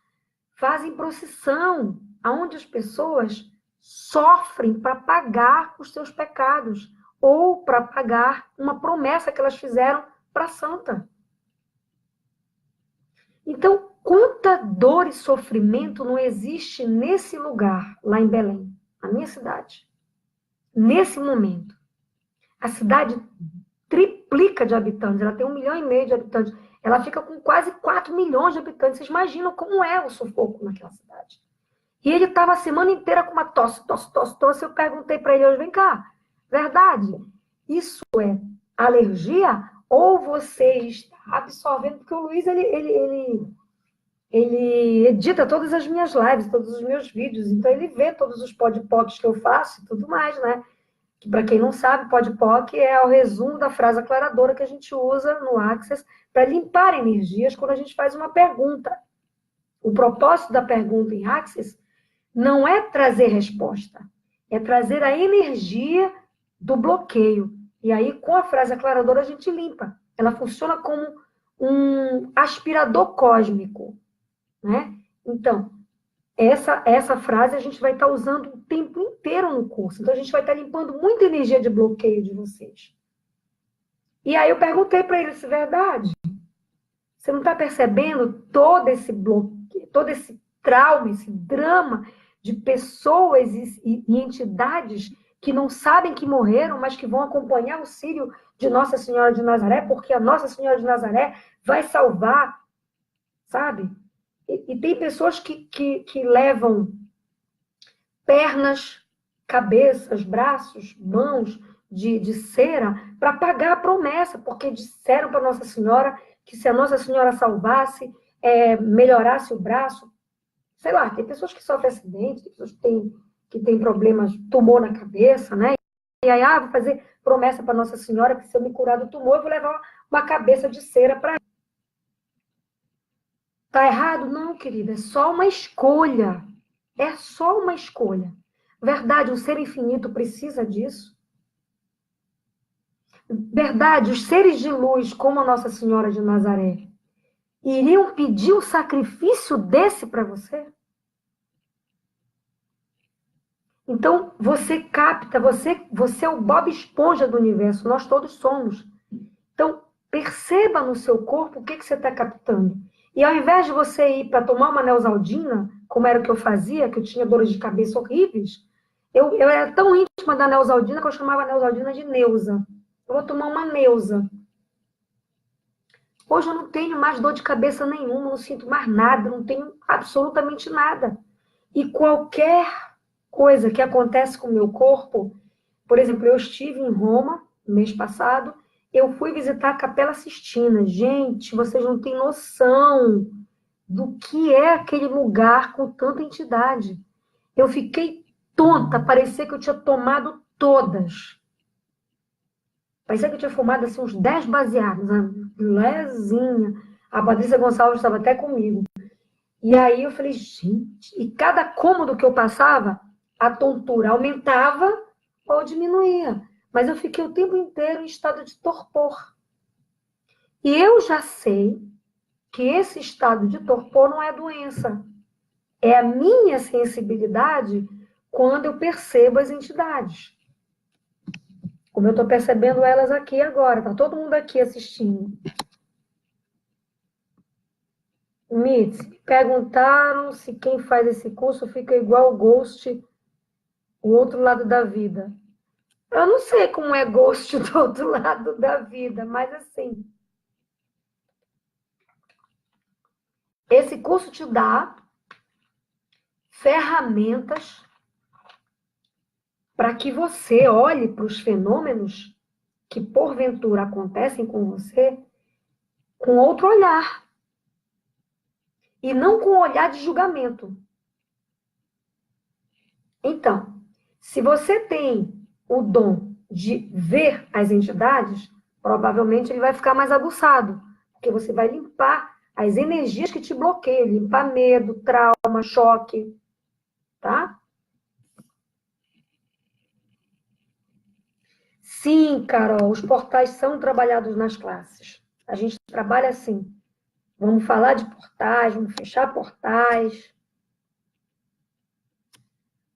Speaker 1: fazem procissão, onde as pessoas sofrem para pagar os seus pecados, ou para pagar uma promessa que elas fizeram para a santa. Então, quanta dor e sofrimento não existe nesse lugar, lá em Belém, a minha cidade, nesse momento, a cidade triplica de habitantes, ela tem 1,5 milhão de habitantes, ela fica com quase 4 milhões de habitantes. Vocês imaginam como é o sufoco naquela cidade. E ele estava a semana inteira com uma tosse. Eu perguntei para ele hoje, vem cá, verdade, isso é alergia ou você está absorvendo? Porque o Luiz, ele edita todas as minhas lives, todos os meus vídeos, então ele vê todos os podpocs que eu faço e tudo mais, né? Que, para quem não sabe, podpoc é o resumo da frase aclaradora que a gente usa no Access para limpar energias quando a gente faz uma pergunta. O propósito da pergunta em Access não é trazer resposta, é trazer a energia do bloqueio. E aí, com a frase aclaradora, a gente limpa. Ela funciona como um aspirador cósmico, né? Então, essa frase a gente vai estar usando o tempo inteiro no curso. Então, a gente vai estar limpando muita energia de bloqueio de vocês. E aí eu perguntei para ele se é verdade. Você não está percebendo todo esse bloqueio, todo esse trauma, esse drama de pessoas e entidades que não sabem que morreram, mas que vão acompanhar o círio de Nossa Senhora de Nazaré, porque a Nossa Senhora de Nazaré vai salvar, sabe? E tem pessoas que levam pernas, cabeças, braços, mãos de cera para pagar a promessa, porque disseram para Nossa Senhora que se a Nossa Senhora salvasse, melhorasse o braço, sei lá, tem pessoas que sofrem acidente, tem pessoas que têm problemas, tumor na cabeça, né? E aí, vou fazer promessa para Nossa Senhora que se eu me curar do tumor, eu vou levar uma cabeça de cera para ela. Tá errado? Não, querida, é só uma escolha. É só uma escolha. Verdade, o ser infinito precisa disso? Verdade, os seres de luz, como a Nossa Senhora de Nazaré, iriam pedir um sacrifício desse para você? Então, você capta, você é o Bob Esponja do universo, nós todos somos. Então, perceba no seu corpo o que você está captando. E ao invés de você ir para tomar uma Neosaldina, como era o que eu fazia, que eu tinha dores de cabeça horríveis, eu era tão íntima da Neosaldina que eu chamava a Neosaldina de Neuza. Eu vou tomar uma Neuza. Hoje eu não tenho mais dor de cabeça nenhuma, não sinto mais nada, não tenho absolutamente nada. E qualquer coisa que acontece com o meu corpo, por exemplo, eu estive em Roma no mês passado, eu fui visitar a Capela Sistina. Gente, vocês não têm noção do que é aquele lugar com tanta entidade. Eu fiquei tonta, parecia que eu tinha tomado todas. Parecia que eu tinha fumado assim, uns 10 baseados, né? Lezinha. A Patrícia Gonçalves estava até comigo. E aí eu falei, gente, e cada cômodo que eu passava, a tontura aumentava ou diminuía. Mas eu fiquei o tempo inteiro em estado de torpor. E eu já sei que esse estado de torpor não é doença. É a minha sensibilidade quando eu percebo as entidades. Como eu estou percebendo elas aqui agora. Está todo mundo aqui assistindo. Mitz, perguntaram se quem faz esse curso fica igual o Ghost, o outro lado da vida. Eu não sei como é Ghost do outro lado da vida, mas assim, esse curso te dá ferramentas para que você olhe para os fenômenos que porventura acontecem com você com outro olhar. E não com olhar de julgamento. Então, se você tem o dom de ver as entidades, provavelmente ele vai ficar mais aguçado, porque você vai limpar as energias que te bloqueiam, limpar medo, trauma, choque, tá? Sim, Carol, os portais são trabalhados nas classes. A gente trabalha assim. Vamos falar de portais, vamos fechar portais.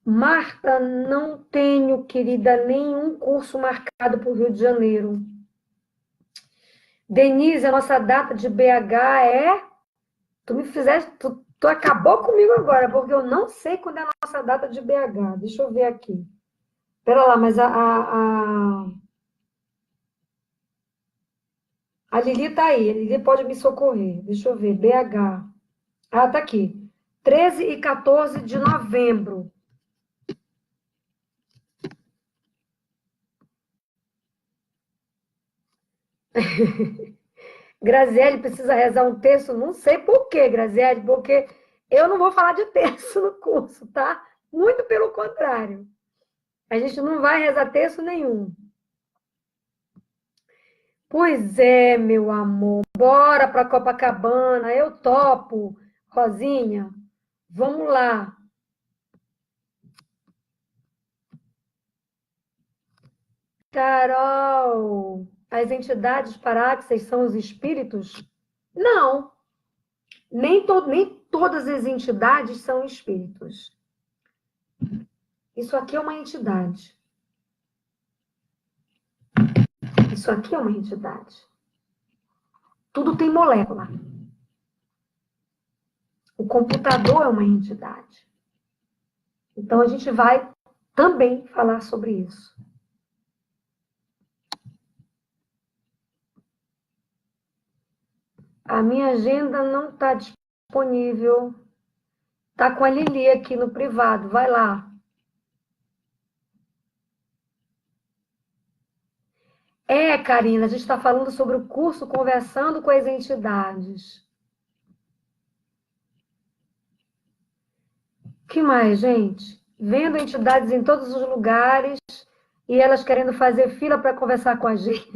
Speaker 1: Marta, não tenho, querida, nenhum curso marcado para o Rio de Janeiro. Denise, a nossa data de BH é... Tu Tu acabou comigo agora, porque eu não sei quando é a nossa data de BH. Deixa eu ver aqui. Pera lá, mas a Lili tá aí. A Lili pode me socorrer. Deixa eu ver. BH. Ah, tá aqui. 13 e 14 de novembro. Graziele precisa rezar um texto? Não sei por quê, Graziele, porque eu não vou falar de texto no curso, tá? Muito pelo contrário. A gente não vai rezar texto nenhum. Pois é, meu amor. Bora para Copacabana. Eu topo. Rosinha, vamos lá. Carol, as entidades paráxias são os espíritos? Não, nem todas as entidades são espíritos. Isso aqui é uma entidade. Isso aqui é uma entidade. Tudo tem molécula. O computador é uma entidade. Então, a gente vai também falar sobre isso. A minha agenda não está disponível. Está com a Lili aqui no privado. Vai lá. Karina, a gente está falando sobre o curso Conversando com as Entidades. Que mais, gente? Vendo entidades em todos os lugares e elas querendo fazer fila para conversar com a gente.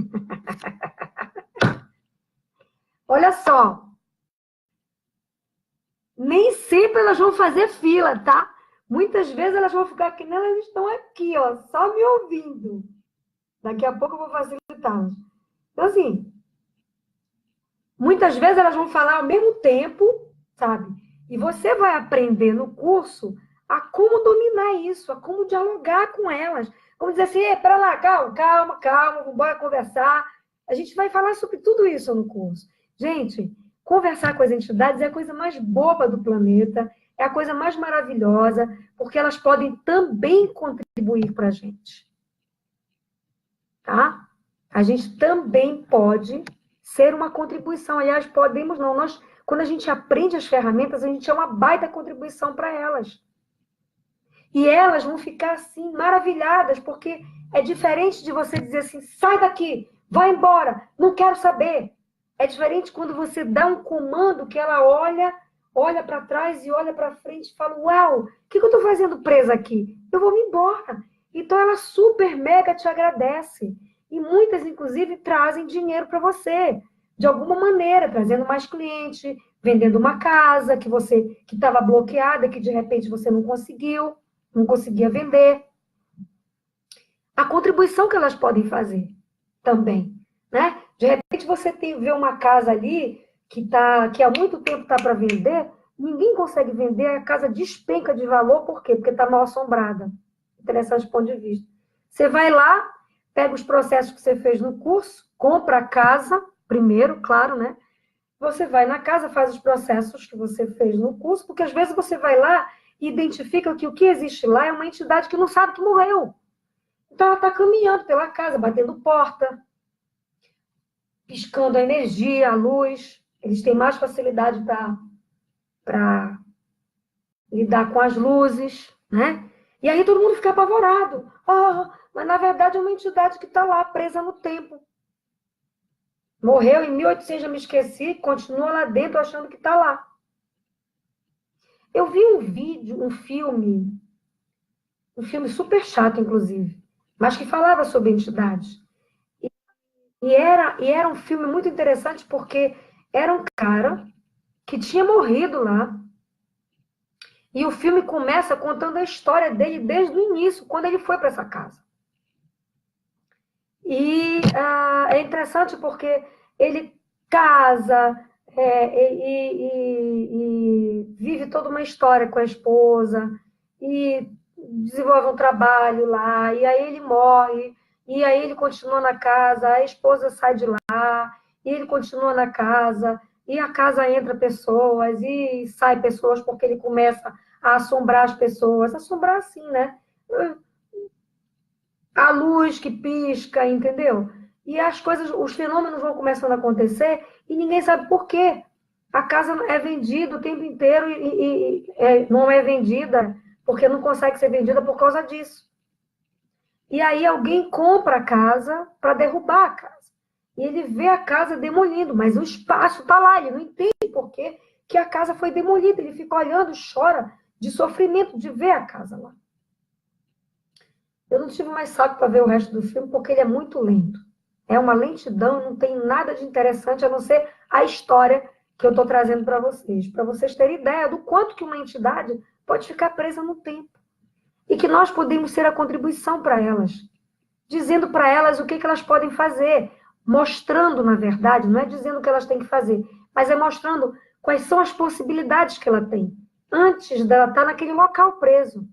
Speaker 1: Olha só. Nem sempre elas vão fazer fila, tá? Muitas vezes elas vão ficar que nem elas estão aqui, ó, só me ouvindo. Daqui a pouco eu vou facilitá-las. Então, assim, muitas vezes elas vão falar ao mesmo tempo, sabe? E você vai aprender no curso a como dominar isso, a como dialogar com elas. Como dizer assim, pera lá, calma, vamos embora conversar. A gente vai falar sobre tudo isso no curso. Gente, conversar com as entidades é a coisa mais boba do planeta, é a coisa mais maravilhosa, porque elas podem também contribuir para a gente. Tá? A gente também pode ser uma contribuição. Aliás, podemos não. Quando a gente aprende as ferramentas, a gente é uma baita contribuição para elas. E elas vão ficar assim, maravilhadas, porque é diferente de você dizer assim, sai daqui, vai embora, não quero saber. É diferente quando você dá um comando que ela olha para trás e olha para frente e fala, uau, o que eu estou fazendo presa aqui? Eu vou me embora. Então ela super mega te agradece. E muitas, inclusive, trazem dinheiro para você, de alguma maneira, trazendo mais cliente, vendendo uma casa que estava bloqueada, que de repente você não conseguia vender. A contribuição que elas podem fazer também, né? De repente você vê uma casa ali que há muito tempo está para vender, ninguém consegue vender, a casa despenca de valor, por quê? Porque está mal assombrada. Interessante ponto de vista. Você vai lá, pega os processos que você fez no curso, compra a casa, primeiro, claro, né? Você vai na casa, faz os processos que você fez no curso, porque às vezes você vai lá e identifica que o que existe lá é uma entidade que não sabe que morreu. Então ela está caminhando pela casa, batendo porta, piscando a energia, a luz. Eles têm mais facilidade para lidar com as luzes, né? E aí todo mundo fica apavorado. Mas na verdade é uma entidade que está lá, presa no tempo. Morreu em 1800, já me esqueci, continua lá dentro achando que está lá. Eu vi um filme super chato, inclusive, mas que falava sobre entidades. E era um filme muito interessante porque era um cara que tinha morrido lá. E o filme começa contando a história dele desde o início, quando ele foi para essa casa. E é interessante porque ele casa e vive toda uma história com a esposa e desenvolve um trabalho lá, e aí ele morre, e aí ele continua na casa, a esposa sai de lá, e ele continua na casa, e a casa entra pessoas e sai pessoas porque ele começa a assombrar as pessoas. Assombrar assim, né? A luz que pisca, entendeu? E as coisas, os fenômenos vão começando a acontecer e ninguém sabe por quê. A casa é vendida o tempo inteiro e não é vendida porque não consegue ser vendida por causa disso. E aí alguém compra a casa para derrubar a casa. E ele vê a casa demolindo, mas o espaço está lá, ele não entende por quê que a casa foi demolida. Ele fica olhando, chora de sofrimento de ver a casa lá. Eu não tive mais saco para ver o resto do filme, porque ele é muito lento. É uma lentidão, não tem nada de interessante, a não ser a história que eu estou trazendo para vocês terem ideia do quanto que uma entidade pode ficar presa no tempo. E que nós podemos ser a contribuição para elas, dizendo para elas o que elas podem fazer, mostrando, na verdade, não é dizendo o que elas têm que fazer, mas é mostrando quais são as possibilidades que ela tem, antes dela estar naquele local preso.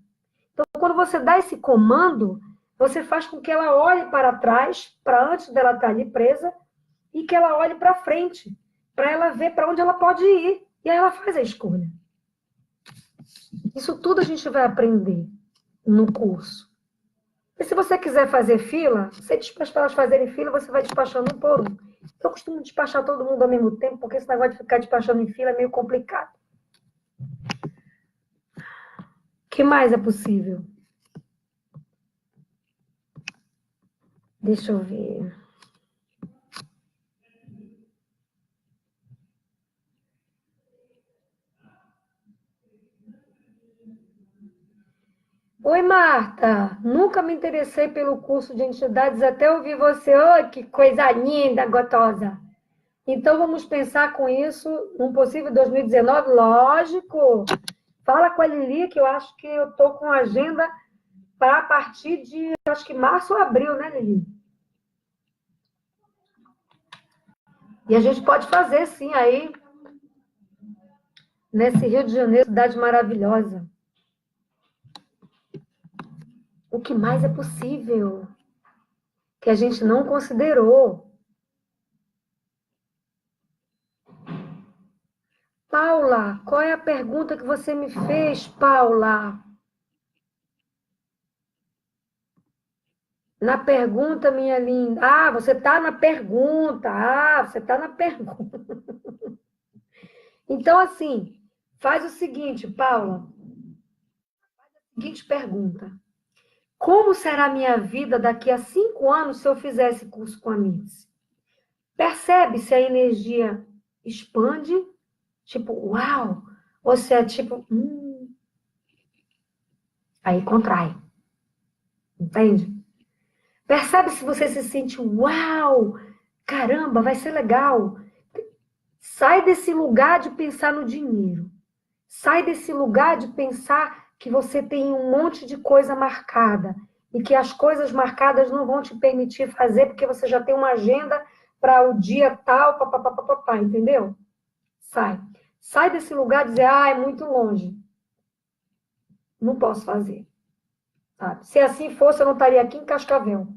Speaker 1: Então, quando você dá esse comando, você faz com que ela olhe para trás, para antes dela estar ali presa, e que ela olhe para frente, para ela ver para onde ela pode ir. E aí ela faz a escolha. Isso tudo a gente vai aprender no curso. E se você quiser fazer fila, você despacha para elas fazerem fila, você vai despachando um por um. Eu costumo despachar todo mundo ao mesmo tempo, porque esse negócio de ficar despachando em fila é meio complicado. O que mais é possível? Deixa eu ver. Oi, Marta. Nunca me interessei pelo curso de entidades até ouvir você. Oi, que coisa linda, gotosa. Então, vamos pensar com isso num possível 2019? Lógico. Fala com a Lili, que eu acho que eu estou com agenda para a partir de, acho que março ou abril, né, Lili? E a gente pode fazer, sim, aí, nesse Rio de Janeiro, cidade maravilhosa. O que mais é possível? Que a gente não considerou. Paula, qual é a pergunta que você me fez, Paula? Na pergunta, minha linda. Ah, você está na pergunta. Ah, você está na pergunta. Então, assim, faz o seguinte, Paula. Seguinte pergunta. Como será a minha vida daqui a 5 anos se eu fizer esse curso com a Mitzi? Percebe se a energia expande? Tipo, uau! Ou se é tipo, aí contrai. Entende? Percebe se você se sente, uau! Caramba, vai ser legal. Sai desse lugar de pensar no dinheiro. Sai desse lugar de pensar que você tem um monte de coisa marcada e que as coisas marcadas não vão te permitir fazer porque você já tem uma agenda para o dia tal, papapá, entendeu? Sai. Sai desse lugar de dizer, é muito longe. Não posso fazer. Sabe? Se assim fosse, eu não estaria aqui em Cascavel,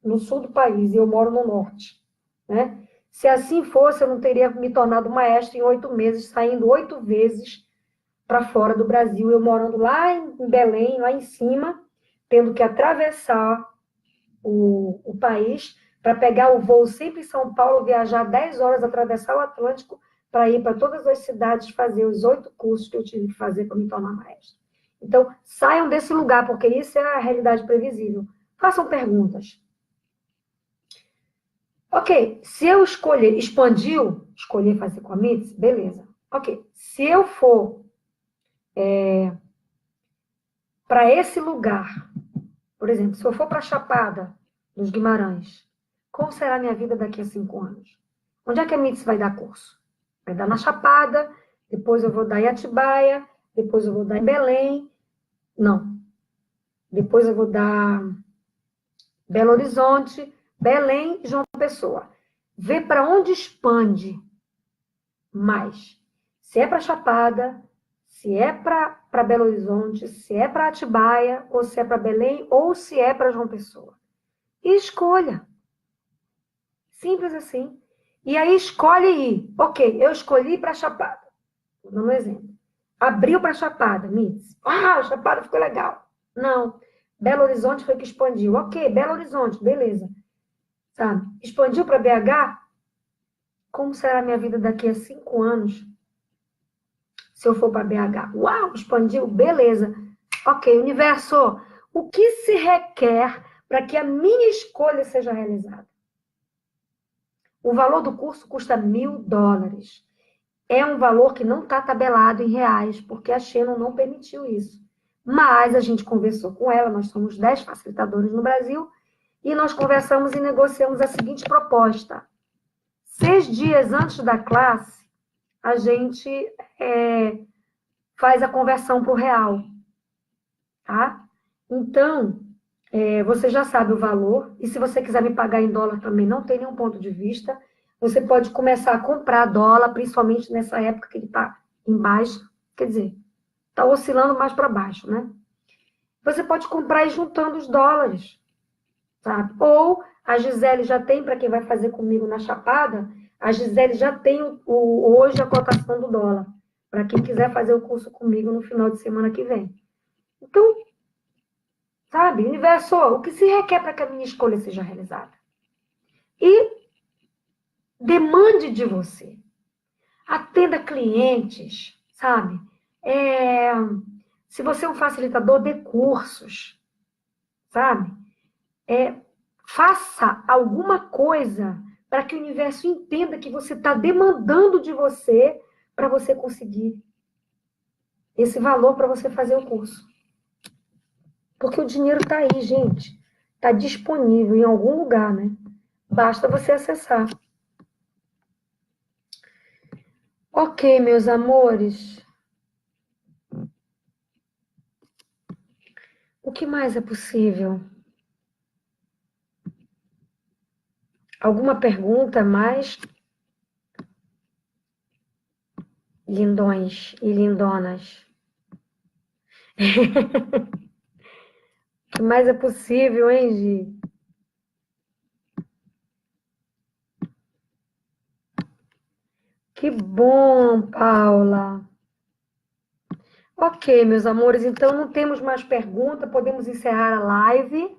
Speaker 1: no sul do país, e eu moro no norte. Né? Se assim fosse, eu não teria me tornado maestra em 8 meses, saindo 8 vezes para fora do Brasil, eu morando lá em Belém, lá em cima, tendo que atravessar o país para pegar o voo sempre em São Paulo, viajar 10 horas, atravessar o Atlântico para ir para todas as cidades fazer os 8 cursos que eu tive que fazer para me tornar maestra. Então, saiam desse lugar, porque isso é a realidade previsível. Façam perguntas. Ok, se eu escolher, escolher fazer com a MITS, beleza. Ok, se eu for para esse lugar, por exemplo, se eu for para a Chapada dos Guimarães, como será a minha vida daqui a 5 anos? Onde é que a MITS vai dar curso? Vai dar na Chapada, depois eu vou dar em Atibaia, depois eu vou dar em Belém. Não. Depois eu vou dar Belo Horizonte, Belém e João Pessoa. Vê para onde expande mais. Se é para Chapada, se é para Belo Horizonte, se é para Atibaia, ou se é para Belém, ou se é para João Pessoa. E escolha. Simples assim. E aí escolhe ir. Ok, eu escolhi para Chapada. Vou dar um exemplo. Abriu para Chapada, Miss. Ah, Chapada ficou legal. Não. Belo Horizonte foi que expandiu. Ok, Belo Horizonte, beleza. Sabe? Expandiu para BH? Como será a minha vida daqui a 5 anos se eu for para BH? Uau, expandiu, beleza. Ok, universo, o que se requer para que a minha escolha seja realizada? O valor do curso custa $1.000. É um valor que não está tabelado em reais, porque a Shannon não permitiu isso. Mas a gente conversou com ela, nós somos 10 facilitadores no Brasil, e nós conversamos e negociamos a seguinte proposta. 6 dias antes da classe, a gente faz a conversão para o real. Tá? Então, você já sabe o valor, e se você quiser me pagar em dólar também, não tem nenhum ponto de vista. Você pode começar a comprar dólar, principalmente nessa época que ele está em baixa, quer dizer, está oscilando mais para baixo, né? Você pode comprar e juntando os dólares, sabe? Ou a Gisele já tem, para quem vai fazer comigo na Chapada, a Gisele já tem hoje a cotação do dólar, para quem quiser fazer o curso comigo no final de semana que vem. Então, sabe, universo, o que se requer para que a minha escolha seja realizada? E demande de você. Atenda clientes, sabe? Se você é um facilitador, dê cursos, sabe? Faça alguma coisa para que o universo entenda que você está demandando de você para você conseguir esse valor para você fazer o curso. Porque o dinheiro está aí, gente. Está disponível em algum lugar, né? Basta você acessar. Ok, meus amores. O que mais é possível? Alguma pergunta mais? Lindões e lindonas. O que mais é possível, hein, Gi? Que bom, Paula. Ok, meus amores, então não temos mais pergunta, podemos encerrar a live.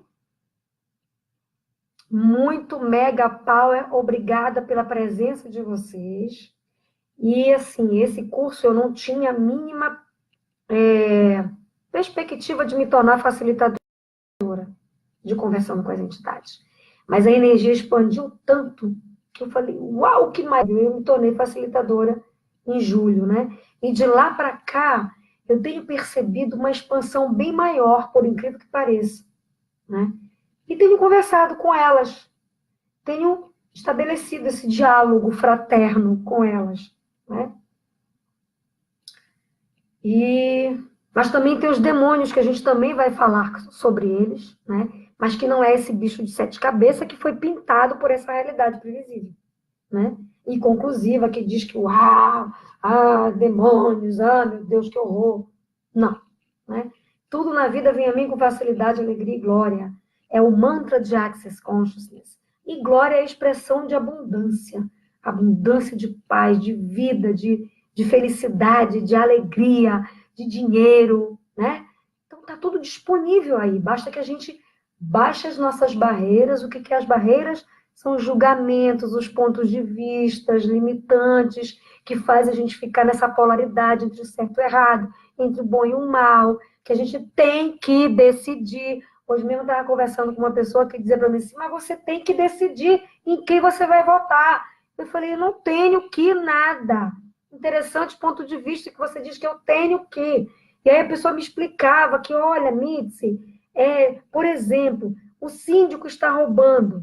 Speaker 1: Muito mega power, obrigada pela presença de vocês. E assim, esse curso eu não tinha a mínima perspectiva de me tornar facilitadora de conversando com as entidades. Mas a energia expandiu tanto que eu falei, uau, que maravilha! Eu me tornei facilitadora em julho, né? E de lá para cá, eu tenho percebido uma expansão bem maior, por incrível que pareça, né? E tenho conversado com elas, tenho estabelecido esse diálogo fraterno com elas, né? Mas também tem os demônios, que a gente também vai falar sobre eles, né? Mas que não é esse bicho de 7 cabeças que foi pintado por essa realidade previsível, né? E conclusiva, que diz que, uau, demônios, meu Deus, que horror. Não, né? Tudo na vida vem a mim com facilidade, alegria e glória. É o mantra de Access Consciousness. E glória é a expressão de abundância. Abundância de paz, de vida, de felicidade, de alegria, de dinheiro, né? Então tá tudo disponível aí. Basta que a gente baixe as nossas barreiras. O que que é as barreiras? São os julgamentos, os pontos de vista, limitantes, que faz a gente ficar nessa polaridade entre o certo e o errado, entre o bom e o mal, que a gente tem que decidir. Hoje mesmo eu estava conversando com uma pessoa que dizia para mim assim, mas você tem que decidir em quem você vai votar. Eu falei, eu não tenho que nada. Interessante ponto de vista que você diz que eu tenho que. E aí a pessoa me explicava que, olha, Mitzi, por exemplo, o síndico está roubando.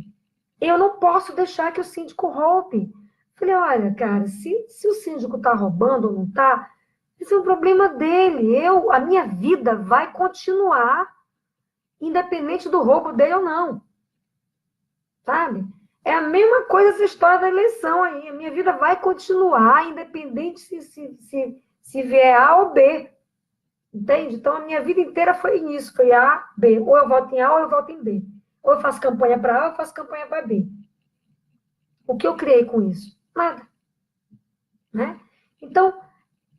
Speaker 1: Eu não posso deixar que o síndico roube. Falei, olha, cara, se o síndico está roubando ou não está, esse é um problema dele. A minha vida vai continuar, independente do roubo dele ou não. Sabe? É a mesma coisa essa história da eleição aí. A minha vida vai continuar, independente se vier A ou B. Entende? Então, a minha vida inteira foi nisso. Foi A, B. Ou eu voto em A ou eu voto em B. Ou eu faço campanha para A ou eu faço campanha para B. O que eu criei com isso? Nada, né? Então,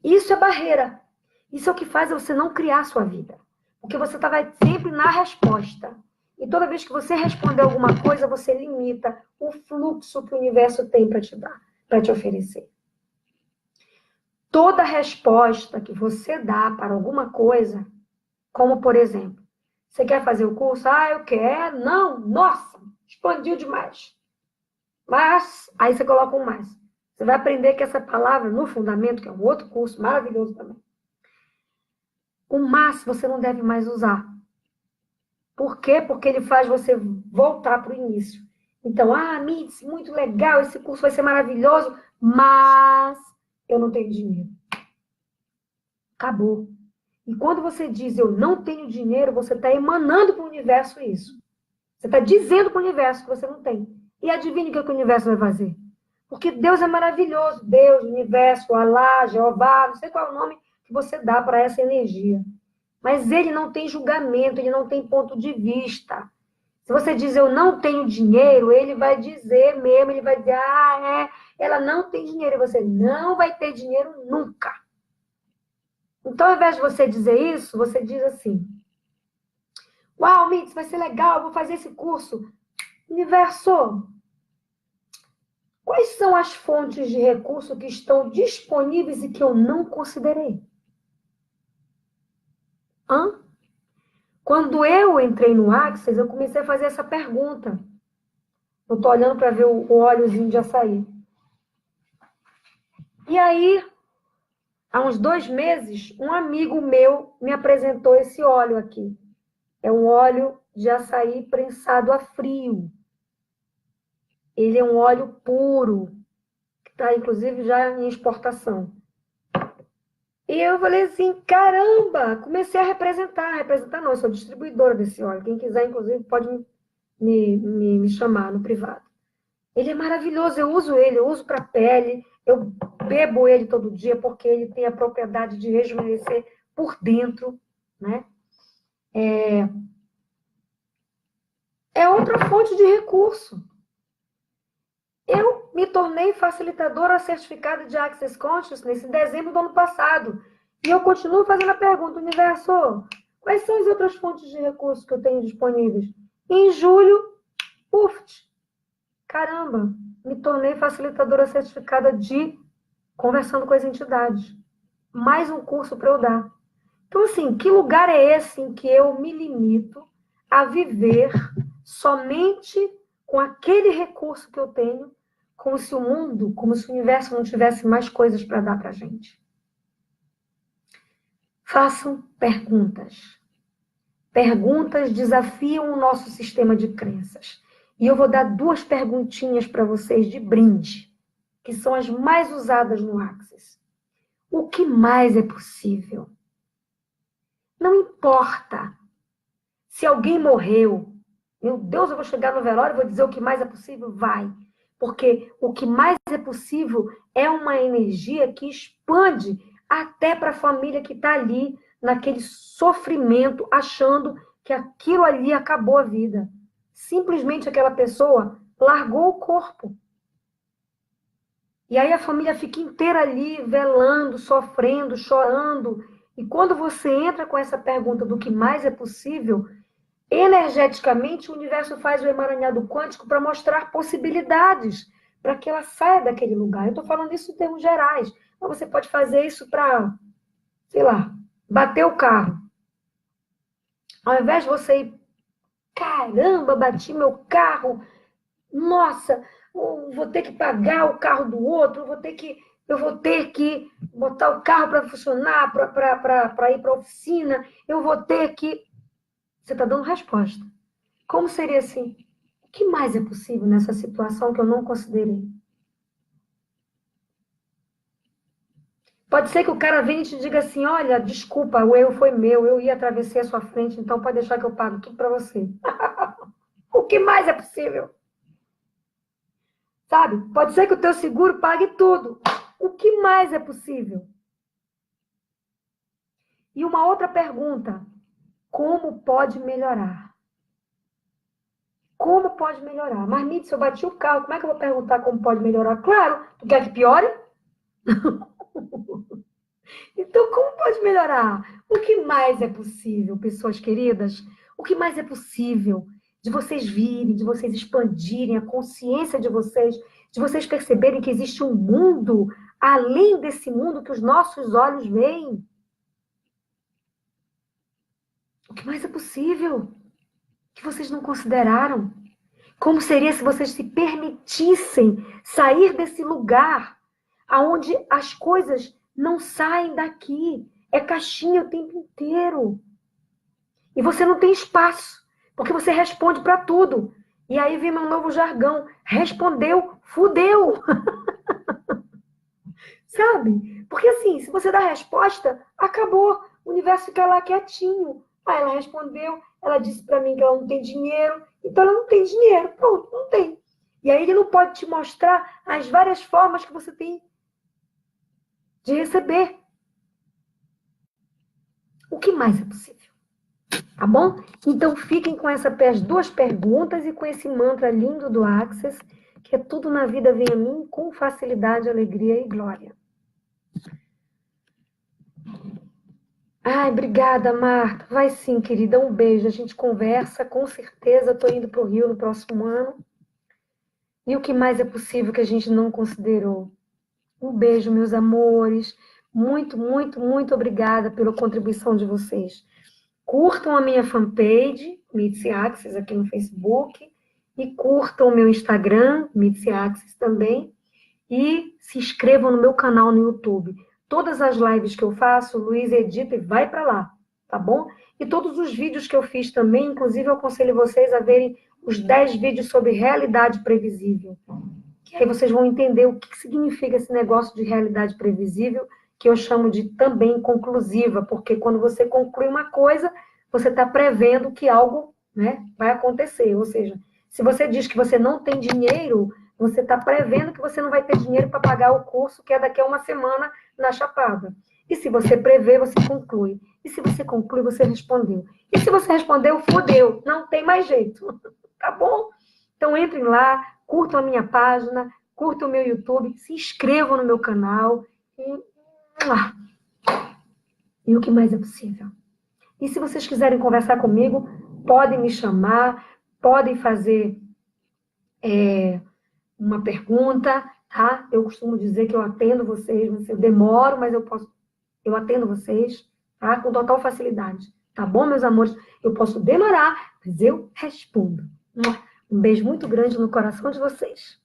Speaker 1: isso é barreira. Isso é o que faz você não criar a sua vida. Porque você está sempre na resposta. E toda vez que você responder alguma coisa, você limita o fluxo que o universo tem para te dar, para te oferecer. Toda resposta que você dá para alguma coisa, como por exemplo, você quer fazer o curso? Ah, eu quero. Não, nossa, expandiu demais. Mas, aí você coloca um mais. Você vai aprender que essa palavra, no fundamento, que é um outro curso maravilhoso também, o mas você não deve mais usar. Por quê? Porque ele faz você voltar para o início. Então, Mides, muito legal, esse curso vai ser maravilhoso, mas eu não tenho dinheiro. Acabou. E quando você diz eu não tenho dinheiro, você está emanando para o universo isso. Você está dizendo para o universo que você não tem. E adivinha o que o universo vai fazer? Porque Deus é maravilhoso. Deus, universo, Alá, Jeová, não sei qual é o nome que você dá para essa energia. Mas ele não tem julgamento, ele não tem ponto de vista. Se você diz eu não tenho dinheiro, ele vai dizer mesmo, ele vai dizer, ela não tem dinheiro, e você não vai ter dinheiro nunca. Então, ao invés de você dizer isso, você diz assim, uau, Mitz, vai ser legal, eu vou fazer esse curso. Universo, quais são as fontes de recurso que estão disponíveis e que eu não considerei? Quando eu entrei no Access, eu comecei a fazer essa pergunta. Eu tô olhando para ver o óleozinho de açaí. E aí, há uns 2 meses, um amigo meu me apresentou esse óleo aqui. É um óleo de açaí prensado a frio. Ele é um óleo puro, que está, inclusive, já em exportação. E eu falei assim, caramba, comecei a representar não, eu sou distribuidora desse óleo. Quem quiser, inclusive, pode me chamar no privado. Ele é maravilhoso, eu uso ele, eu uso para pele, eu bebo ele todo dia porque ele tem a propriedade de rejuvenescer por dentro, né? É outra fonte de recurso. Eu me tornei facilitadora certificada de Access Consciousness em dezembro do ano passado. E eu continuo fazendo a pergunta, universo, quais são as outras fontes de recursos que eu tenho disponíveis? Em julho, caramba, me tornei facilitadora certificada de conversando com as entidades. Mais um curso para eu dar. Então, assim, que lugar é esse em que eu me limito a viver somente com aquele recurso que eu tenho, como se o mundo, como se o universo não tivesse mais coisas para dar para a gente? Façam perguntas. Perguntas desafiam o nosso sistema de crenças. E eu vou dar 2 perguntinhas para vocês de brinde, que são as mais usadas no Access. O que mais é possível? Não importa se alguém morreu. Meu Deus, eu vou chegar no velório e vou dizer o que mais é possível? Vai. Porque o que mais é possível é uma energia que expande até para a família que está ali, naquele sofrimento, achando que aquilo ali acabou a vida. Simplesmente aquela pessoa largou o corpo. E aí a família fica inteira ali, velando, sofrendo, chorando. E quando você entra com essa pergunta do que mais é possível, energeticamente o universo faz o emaranhado quântico para mostrar possibilidades, para que ela saia daquele lugar. Eu estou falando isso em termos gerais. Mas você pode fazer isso para, sei lá, bater o carro. Ao invés de você ir, caramba, bati meu carro, nossa, vou ter que pagar o carro do outro, eu vou ter que botar o carro para funcionar, para ir para a oficina, eu vou ter que... Você está dando resposta. Como seria assim? O que mais é possível nessa situação que eu não considerei? Pode ser que o cara venha e te diga assim, olha, desculpa, o erro foi meu, eu ia atravessar a sua frente, então pode deixar que eu pago tudo para você. O que mais é possível? Sabe? Pode ser que o teu seguro pague tudo. O que mais é possível? E uma outra pergunta. Como pode melhorar? como pode melhorar. Mas, Mitz, se eu bati o carro, como é que eu vou perguntar como pode melhorar? Claro, tu quer que piore? Então, como pode melhorar? O que mais é possível, pessoas queridas? O que mais é possível de vocês virem, de vocês expandirem a consciência de vocês perceberem que existe um mundo além desse mundo que os nossos olhos veem? O que mais é possível que vocês não consideraram? Como seria se vocês se permitissem sair desse lugar aonde as coisas não saem daqui? É caixinha o tempo inteiro. E você não tem espaço, porque você responde para tudo. E aí vem meu novo jargão. Respondeu, fudeu. Sabe? Porque assim, se você dá a resposta, acabou. O universo fica lá quietinho. Aí ela respondeu, ela disse para mim que ela não tem dinheiro, então ela não tem dinheiro. Pronto, não tem. E aí ele não pode te mostrar as várias formas que você tem de receber. O que mais é possível? Tá bom? Então fiquem com as duas perguntas e com esse mantra lindo do Access, que é tudo na vida vem a mim com facilidade, alegria e glória. Ai, obrigada, Marta. Vai sim, querida. Um beijo. A gente conversa, com certeza. Estou indo para o Rio no próximo ano. E o que mais é possível que a gente não considerou? Um beijo, meus amores. Muito, muito, muito obrigada pela contribuição de vocês. Curtam a minha fanpage, Mitzi Axis, aqui no Facebook. E curtam o meu Instagram, Mitzi Axis também. E se inscrevam no meu canal no YouTube. Todas as lives que eu faço, o Luiz edita e vai para lá, tá bom? E todos os vídeos que eu fiz também, inclusive eu aconselho vocês a verem os 10 vídeos sobre realidade previsível. Que aí vocês vão entender o que significa esse negócio de realidade previsível, que eu chamo de também conclusiva, porque quando você conclui uma coisa, você está prevendo que algo, né, vai acontecer. Ou seja, se você diz que você não tem dinheiro, você está prevendo que você não vai ter dinheiro para pagar o curso que é daqui a uma semana na Chapada. E se você prevê, você conclui. E se você conclui, você respondeu. E se você respondeu, fodeu. Não tem mais jeito. Tá bom? Então entrem lá, curtam a minha página, curtam o meu YouTube, se inscrevam no meu canal. E o que mais é possível? E se vocês quiserem conversar comigo, podem me chamar, podem fazer uma pergunta, tá? Eu costumo dizer que eu atendo vocês, eu demoro, mas eu atendo vocês, tá? Com total facilidade, tá bom, meus amores? Eu posso demorar, mas eu respondo. Um beijo muito grande no coração de vocês.